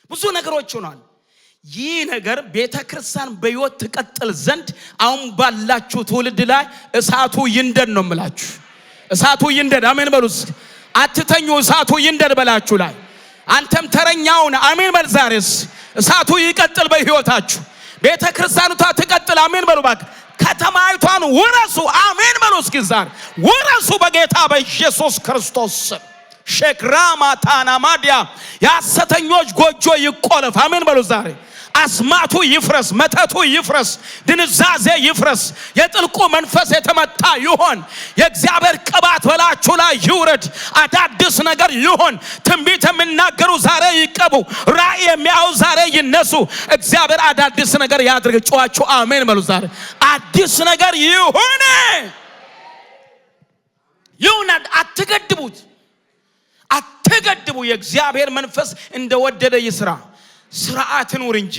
ብዙ ነገሮች ሆነዋል ይህ ነገር ቤተክርስቲያን በሕይወት ተቀጥል ዘንድ አሁን ባላችሁ ትውልድ ላይ እሳቱ ይንደድ ነው የምላችሁ እሳቱ ይንደድ አሜን በሉስ አትተኙ እሳቱ ይንደድ በላችሁ ላይ አንተም ተረኛውን አሜን በል ዛሬስ እሳቱ ይቀጥል በሕይወታችሁ ቤተክርስቲያኑታ ተቀጥል አሜን በሉ ባክ ከተማይቷን ወረሱ አሜን በሉ እስኪ ዛሬ ወረሱ በጌታ በኢየሱስ ክርስቶስ ሸክራማ ታናማዲያ ያሰተኞች ጎጆ ይቆለፍ አሜን በሉ ዛሬ አስማቱ ይፍረስ መተቱ ይፍረስ ድንዛዜ ይፍረስ የጥልቁ መንፈስ የተመታ ይሆን የእግዚአብሔር ቅባት በላችሁ ላይ ይውረድ አዳዲስ ነገር ይሆን ትንቢት የሚናገሩ ዛሬ ይቀቡ ራእይ የሚያዩ ዛሬ ይነሱ እግዚአብሔር አዳዲስ ነገር ያድርግ ጮአችሁ አሜን በሉ ዛሬ አዲስ ነገር ይሆን አትገድቡ የእግዚአብሔር መንፈስ እንደወደደ ይስራ ስርዓት ኑር እንጂ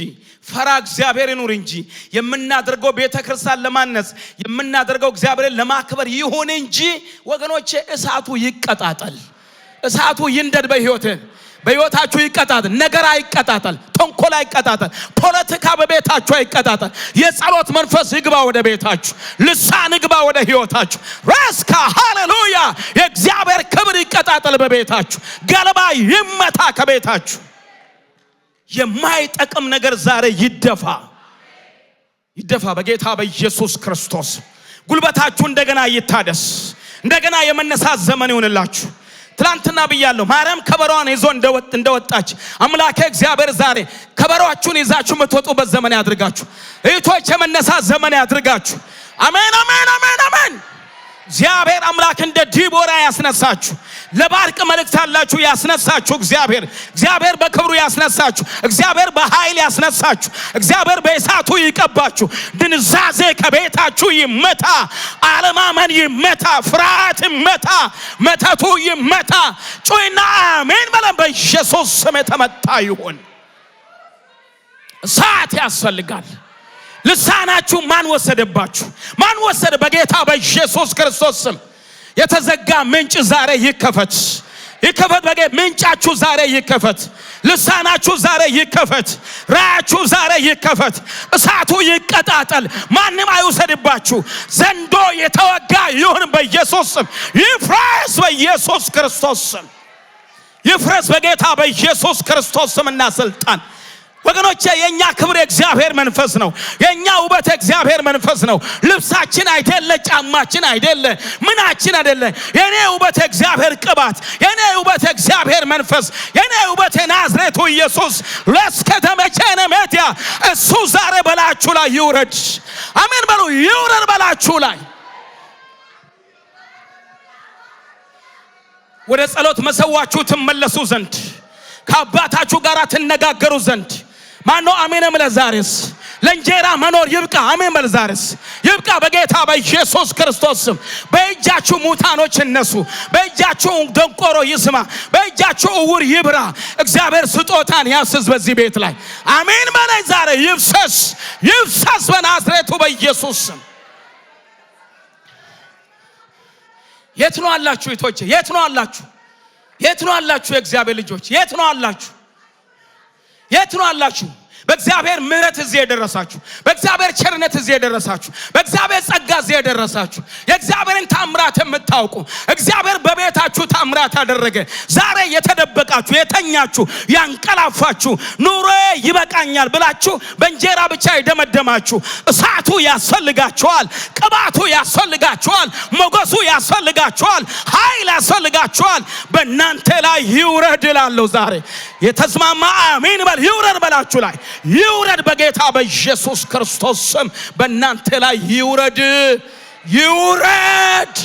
ፈራ እግዚአብሔር ኑር እንጂ የምናደርገው ቤተክርስቲያን ለማነጽ የምናደርገው እግዚአብሔርን ለማክበር ይሁን እንጂ ወገኖቼ እሳቱ ይቀጣጣል እሳቱ ይንደድ በሕይወታችሁ ይቀጣጣል ነገር አይቀጣጣል ተንኮል አይቀጣጣል ፖለቲካ በቤታችሁ አይቀጣጣል የጸሎት መንፈስ ይግባ ወደ ቤታችሁ ልሳን ይግባ ወደ ሕይወታችሁ ራስካ ሃሌሉያ የእግዚአብሔር ክብር ይቀጣጣል በቤታችሁ ገለባ ይመታ ከቤታችሁ የማይጠቅም ነገር ዛሬ ይደፋ በጌታ በኢየሱስ ክርስቶስ ጉልበታችሁ እንደገና ይታደስ እንደገና የመነሳት ዘመን ይሁንላችሁ ትላንትና ብያለሁ ማርያም ከበሮዋን ይዞ እንደወጣች አምላኬ እግዚአብሔር ዛሬ ከበሮአችሁን ይዛችሁ የምትወጡበት ዘመን ያድርጋችሁ እህቶች የመነሳት ዘመን ያድርጋችሁ አሜን አሜን አሜን አሜን እግዚአብሔር አምላክ እንደ ዲቦራ ያስነሳችሁ ለባርቅ መልእክት አላችሁ ያስነሳችሁ እግዚአብሔር በክብሩ ያስነሳችሁ እግዚአብሔር በኃይል ያስነሳችሁ እግዚአብሔር በእሳቱ ይቀባችሁ ድንዛዜ ከቤታችሁ ይመታ አለማመን ይመታ ፍርሃት ይመታ መተቱ ይመታ ጮይና አሜን በለን በኢየሱስ ስም የተመታ ይሁን እሳት ያስፈልጋል ልሳናችሁ ማን ወሰደባችሁ ማን ወሰደ በጌታ በኢየሱስ ክርስቶስ ስም የተዘጋ ምንጭ ዛሬ ይከፈት በጌታ ምንጫችሁ ዛሬ ይከፈት ልሳናችሁ ዛሬ ይከፈት ራያችሁ ዛሬ ይከፈት እሳቱ ይቀጣጣል ማንም አይወሰድባችሁ ዘንዶ የተወጋ ይሁን በኢየሱስ ስም ይፍረስ በኢየሱስ ክርስቶስ ስም ይፍረስ በጌታ በኢየሱስ ክርስቶስ ስምና ስልጣን ወገኖቼ የኛ ክብር እግዚአብሔር መንፈስ ነው የኛ ውበት እግዚአብሔር መንፈስ ነው ልብሳችን አይደለ ጫማችን አይደለ ምናችን አይደለ የኔ ውበት እግዚአብሔር ቅባት የኔ ውበት እግዚአብሔር መንፈስ የኔ ውበት ናዝሬቱ ኢየሱስ ለስከተመቸነ መቲያ እሱ ዛሬ በላችሁ ላይ ይውረድ አሜን በሉ ይውረድ በላችሁ ላይ ወደ ጸሎት መሰዋችሁ ትመለሱ ዘንድ ከአባታችሁ ጋር ትነጋገሩ ዘንድ ማነው አሜን ለዛሬስ ለእንጀራ መኖር ይብቃ። አሜን በል ዛሬስ ይብቃ በጌታ በኢየሱስ ክርስቶስ ስም። በእጃችሁ ሙታኖች እነሱ፣ በእጃችሁ ደንቆሮ ይስማ፣ በእጃችሁ ዕውር ይብራ። እግዚአብሔር ስጦታን ያስዝ በዚህ ቤት ላይ አሜን በል ዛሬ ይፍሰስ ይፍሰስ በናዝሬቱ በኢየሱስ ስም። የት ነው አላችሁ እህቶቼ? የት ነው አላችሁ? የት ነው አላችሁ? የእግዚአብሔር ልጆች የት ነው አላችሁ? የት ነው አላችሁ? በእግዚአብሔር ምሕረት እዚህ የደረሳችሁ፣ በእግዚአብሔር ቸርነት እዚህ የደረሳችሁ፣ በእግዚአብሔር ጸጋ እዚህ የደረሳችሁ፣ የእግዚአብሔርን ታምራት የምታውቁ፣ እግዚአብሔር በቤታችሁ ታምራት ያደረገ፣ ዛሬ የተደበቃችሁ፣ የተኛችሁ፣ ያንቀላፋችሁ፣ ኑሮ ይበቃኛል ብላችሁ በእንጀራ ብቻ የደመደማችሁ፣ እሳቱ ያስፈልጋችኋል፣ ቅባቱ ያስፈልጋችኋል፣ ሞገሱ ያስፈልጋችኋል፣ ኃይል ያስፈልጋችኋል። በእናንተ ላይ ይውረድ እላለሁ ዛሬ። የተስማማ አሜን በል። ይውረድ በላችሁ ላይ ይውረድ በጌታ በኢየሱስ ክርስቶስ ስም። በእናንተ ላይ ይውረድ ይውረድ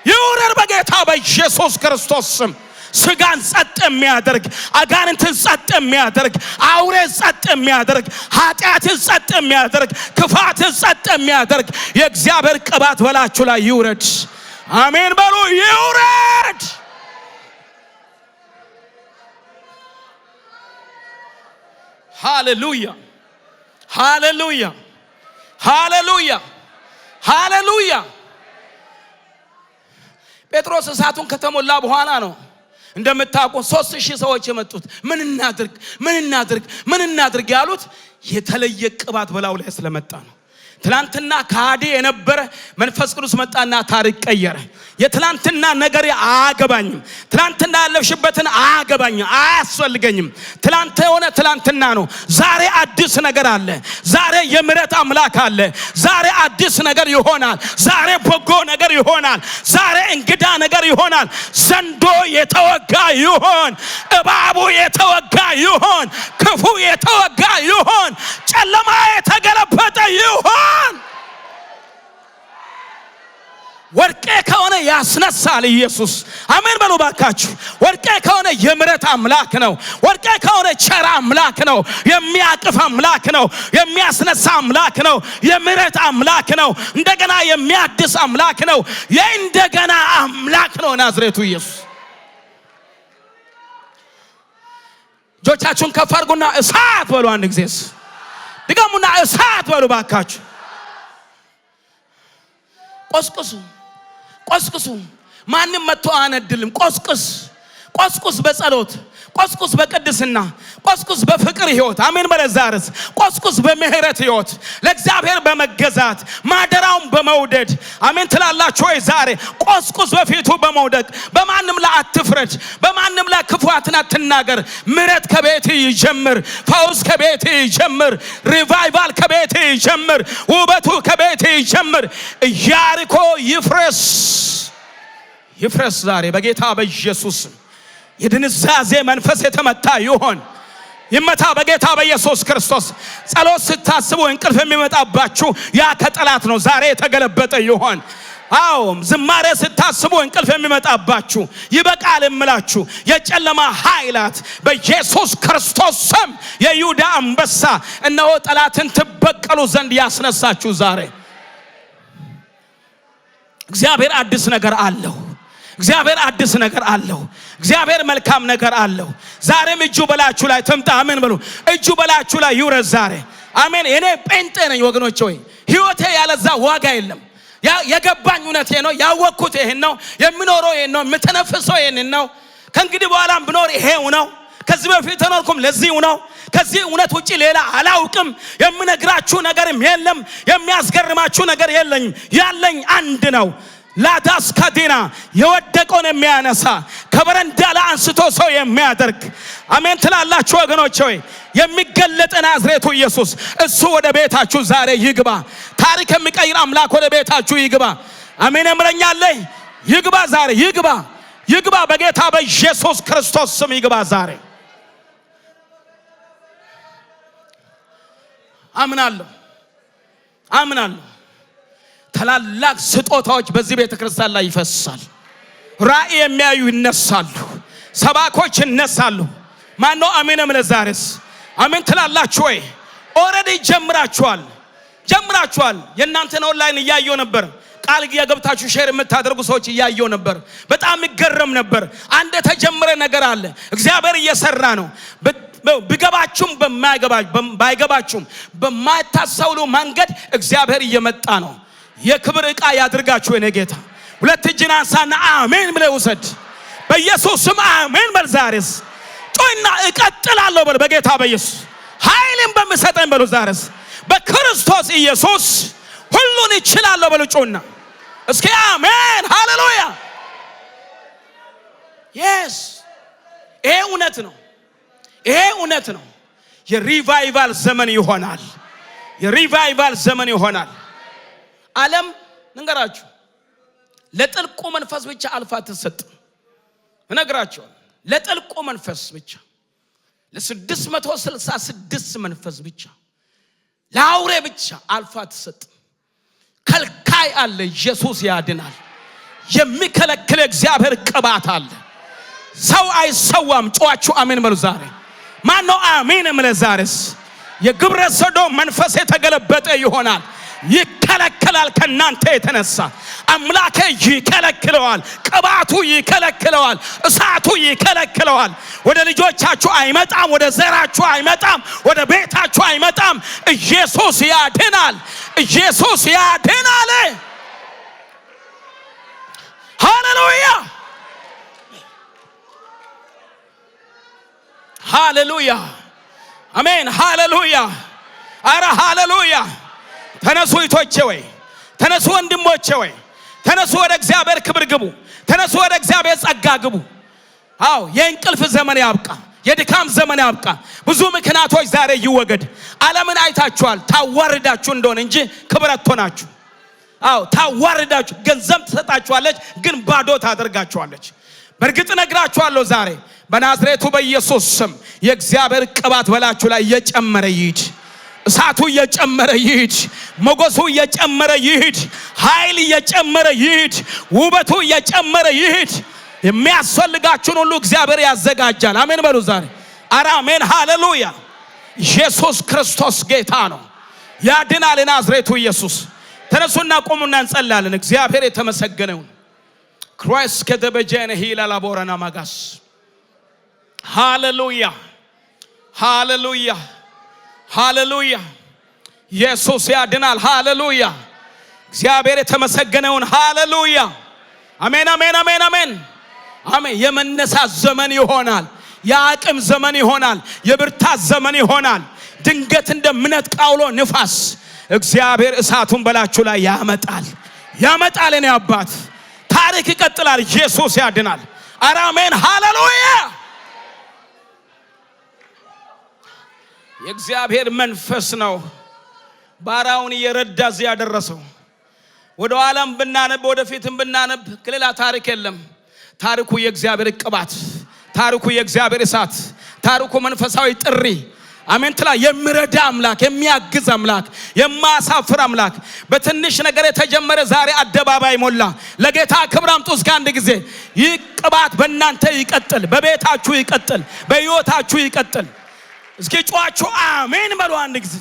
ይውረድ በጌታ በኢየሱስ ክርስቶስ ስም። ስጋን ጸጥ የሚያደርግ፣ አጋንንትን ጸጥ የሚያደርግ፣ አውሬን ጸጥ የሚያደርግ፣ ኃጢአትን ጸጥ የሚያደርግ፣ ክፋትን ጸጥ የሚያደርግ የእግዚአብሔር ቅባት በላችሁ ላይ ይውረድ። አሜን በሉ። ይውረድ። ሃሌሉያ ሃሌሉያ ሃሌሉያ ሃሌሉያ። ጴጥሮስ እሳቱን ከተሞላ በኋላ ነው እንደምታውቁ 3000 ሰዎች የመጡት። ምን እናድርግ ያሉት የተለየ ቅባት በላው ላይ ስለመጣ ነው። ትላንትና ካዲ የነበረ መንፈስ ቅዱስ መጣና ታሪክ ቀየረ። የትላንትና ነገር አያገባኝም፣ ትላንትና ያለሽበትን አያገባኝም፣ አያስፈልገኝም። ትላንት የሆነ ትላንትና ነው። ዛሬ አዲስ ነገር አለ። ዛሬ የምሕረት አምላክ አለ። ዛሬ አዲስ ነገር ይሆናል። ዛሬ በጎ ነገር ይሆናል። ዛሬ እንግዳ ነገር ይሆናል። ዘንዶ የተወጋ ይሆን፣ እባቡ የተወጋ ይሆን፣ ክፉ የተወጋ ይሆን፣ ጨለማ የተገለበጠ ይሆን። ወርቄ ከሆነ ያስነሳል ኢየሱስ። አሜን በሉ ባካችሁ። ወርቄ ከሆነ የምሕረት አምላክ ነው። ወርቄ ከሆነ ቸር አምላክ ነው። የሚያቅፍ አምላክ ነው። የሚያስነሳ አምላክ ነው። የምሕረት አምላክ ነው። እንደገና የሚያድስ አምላክ ነው። የእንደገና አምላክ ነው ናዝሬቱ ኢየሱስ። እጆቻችሁን ከፍ አድርጉና እሳት በሉ። አንድ ጊዜ ድገሙና እሳት በሉ ባካችሁ። ቆስቁሱ። ማንም መጥቶ አነድልም። ቆስቁስ በጸሎት፣ ቆስቁስ በቅድስና፣ ቆስቁስ በፍቅር ህይወት። አሜን በለዛርስ ቆስቁስ በምህረት ህይወት፣ ለእግዚአብሔር በመገዛት ማደራውን በመውደድ አሜን ትላላችሁ ወይ? ዛሬ ቆስቁስ በፊቱ በመውደቅ። በማንም ላይ አትፍረድ። በማንም ላይ ክፉ አትናገር። ምህረት ከቤት ይጀምር። ፈውስ ከቤት ይጀምር። ሪቫይቫል ከቤት ይጀምር። ውበቱ ከቤት ይጀምር። ኢያሪኮ ይፍረስ ዛሬ በጌታ በኢየሱስ። የድንዛዜ መንፈስ የተመታ ይሆን ይመታ በጌታ በኢየሱስ ክርስቶስ። ጸሎት ስታስቡ እንቅልፍ የሚመጣባችሁ ያ ከጠላት ነው። ዛሬ የተገለበጠ ይሆን። አዎ ዝማሬ ስታስቡ እንቅልፍ የሚመጣባችሁ ይበቃል እምላችሁ የጨለማ ኃይላት በኢየሱስ ክርስቶስ ስም የይሁዳ አንበሳ እነሆ ጠላትን ትበቀሉ ዘንድ ያስነሳችሁ ዛሬ። እግዚአብሔር አዲስ ነገር አለው። እግዚአብሔር አዲስ ነገር አለው። እግዚአብሔር መልካም ነገር አለው። ዛሬም እጁ በላችሁ ላይ ትምጣ። አሜን በሉ። እጁ በላችሁ ላይ ይውረድ ዛሬ። አሜን። እኔ ጴንጤ ነኝ ወገኖች ሆይ፣ ህይወቴ ያለዛ ዋጋ የለም። የገባኝ እውነቴ ነው። ያወቅኩት ይሄን ነው። የምኖረው ይሄን ነው። የምተነፍሰው ይሄን ነው። ከእንግዲህ በኋላም ብኖር ይሄው ነው። ከዚህ በፊት ተኖርኩም ለዚሁ ነው። ከዚህ እውነት ውጪ ሌላ አላውቅም። የምነግራችሁ ነገርም የለም። የሚያስገርማችሁ ነገር የለኝም። ያለኝ አንድ ነው። ላዳስ ካዲና የወደቀውን የሚያነሳ ከበረንዳ ላይ አንስቶ ሰው የሚያደርግ አሜን ትላላችሁ ወገኖች ሆይ። የሚገለጥ ናዝሬቱ ኢየሱስ እሱ ወደ ቤታችሁ ዛሬ ይግባ። ታሪክ የሚቀይር አምላክ ወደ ቤታችሁ ይግባ። አሜን እምረኛለሁ። ይግባ ዛሬ ይግባ በጌታ በኢየሱስ ክርስቶስ ስም ይግባ ዛሬ። አምናለሁ። ታላላቅ ስጦታዎች በዚህ ቤተክርስቲያን ላይ ይፈሳል። ራእይ የሚያዩ ይነሳሉ። ሰባኮች ይነሳሉ። ማነው አሜን ለዛሬስ? አሜን ትላላችሁ ወይ? ኦሬዲ ጀምራችኋል። የእናንተን ኦንላይን እያየሁ ነበር። ቃል የገብታችሁ ሼር የምታደርጉ ሰዎች እያየሁ ነበር። በጣም ይገረም ነበር። አንድ ተጀመረ ነገር አለ። እግዚአብሔር እየሰራ ነው። ቢገባችሁም ባይገባችሁም በማይታሰቡ መንገድ እግዚአብሔር እየመጣ ነው። የክብር ዕቃ ያድርጋችሁ የኔ ጌታ። ሁለት እጅን አንሳና አሜን ብለህ ውሰድ። በኢየሱስ ስም አሜን በል። ዛሬስ ጮይና እቀጥላለሁ በል። በጌታ በኢየሱስ ኃይልን በሚሰጠኝ በሉ። ዛሬስ በክርስቶስ ኢየሱስ ሁሉን እችላለሁ በሉ። ጮና እስኪ አሜን ሃሌሉያ። yes ይሄ እውነት ነው። የሪቫይቫል ዘመን ይሆናል። ዓለም እንገራችሁ ለጥልቁ መንፈስ ብቻ አልፋ ተሰጥ እነግራችሁ። ለጥልቁ መንፈስ ብቻ ለ666 መንፈስ ብቻ ለአውሬ ብቻ አልፋ ተሰጥ። ከልካይ አለ። ኢየሱስ ያድናል። የሚከለክል እግዚአብሔር ቅባት አለ። ሰው አይሰዋም። ጮአችሁ አሜን በሉ። ዛሬ ማን ነው አሜን እምለ? ዛሬስ የግብረ ሰዶም መንፈስ የተገለበጠ ይሆናል። ይከለክላል። ከናንተ የተነሳ አምላኬ ይከለክለዋል። ቅባቱ ይከለክለዋል። እሳቱ ይከለክለዋል። ወደ ልጆቻችሁ አይመጣም። ወደ ዘራችሁ አይመጣም። ወደ ቤታችሁ አይመጣም። ኢየሱስ ያድናል። ሃሌሉያ አሜን ሃሌሉያ። አረ ሃሌሉያ። ተነሱ እህቶቼ ወይ፣ ተነሱ ወንድሞቼ ወይ፣ ተነሱ ወደ እግዚአብሔር ክብር ግቡ። ተነሱ ወደ እግዚአብሔር ጸጋ ግቡ። አዎ የእንቅልፍ ዘመን ያብቃ። የድካም ዘመን ያብቃ። ብዙ ምክንያቶች ዛሬ ይወገድ። ዓለምን አይታችኋል። ታዋርዳችሁ እንደሆነ እንጂ ክብር አትሆናችሁ። አዎ ታዋርዳችሁ። ገንዘብ ትሰጣችኋለች ግን ባዶ ታደርጋችኋለች። በእርግጥ ነግራችኋለሁ ዛሬ በናዝሬቱ በኢየሱስ ስም የእግዚአብሔር ቅባት በላችሁ ላይ እየጨመረ ይሂድ። እሳቱ እየጨመረ ይሂድ። ሞገሱ እየጨመረ ይሂድ። ኃይል እየጨመረ ይሂድ። ውበቱ እየጨመረ ይሂድ። የሚያስፈልጋችሁን ሁሉ እግዚአብሔር ያዘጋጃል። አሜን በሉ ዛሬ። አረ አሜን ሃሌሉያ። ኢየሱስ ክርስቶስ ጌታ ነው። ያድናል። ናዝሬቱ ኢየሱስ። ተነሱና ቆሙና እንጸልያለን። እግዚአብሔር የተመሰገነ ይሁን። ክራይስት ከደበጀነ ሂላላ ቦራና ማጋስ ሃሌሉያ ሃሌሉያ ሃሌሉያ። ኢየሱስ ያድናል። ሃሌሉያ። እግዚአብሔር የተመሰገነውን ሃሌሉያ። አሜን አሜን አሜን አሜን አሜን። የመነሳት ዘመን ይሆናል። የአቅም ዘመን ይሆናል። የብርታት ዘመን ይሆናል። ድንገት እንደሚነጥቅ አውሎ ንፋስ እግዚአብሔር እሳቱን በላችሁ ላይ ያመጣል። እኔ አባት ታሪክ ይቀጥላል። ኢየሱስ ያድናል። አረ አሜን ሃሌሉያ። የእግዚአብሔር መንፈስ ነው ባራውን እየረዳ እዚህ ያደረሰው። ወደ ኋላም ብናነብ ወደፊትም ብናነብ ሌላ ታሪክ የለም። ታሪኩ የእግዚአብሔር ቅባት፣ ታሪኩ የእግዚአብሔር እሳት፣ ታሪኩ መንፈሳዊ ጥሪ። አሜን ትላ የሚረዳ አምላክ፣ የሚያግዝ አምላክ፣ የማያሳፍር አምላክ። በትንሽ ነገር የተጀመረ ዛሬ አደባባይ ሞላ። ለጌታ ክብር አምጡ እስከ አንድ ጊዜ። ይህ ቅባት በእናንተ ይቀጥል፣ በቤታችሁ ይቀጥል፣ በሕይወታችሁ ይቀጥል። እስኪ ጮአችሁ አሜን በሉ አንድ ጊዜ።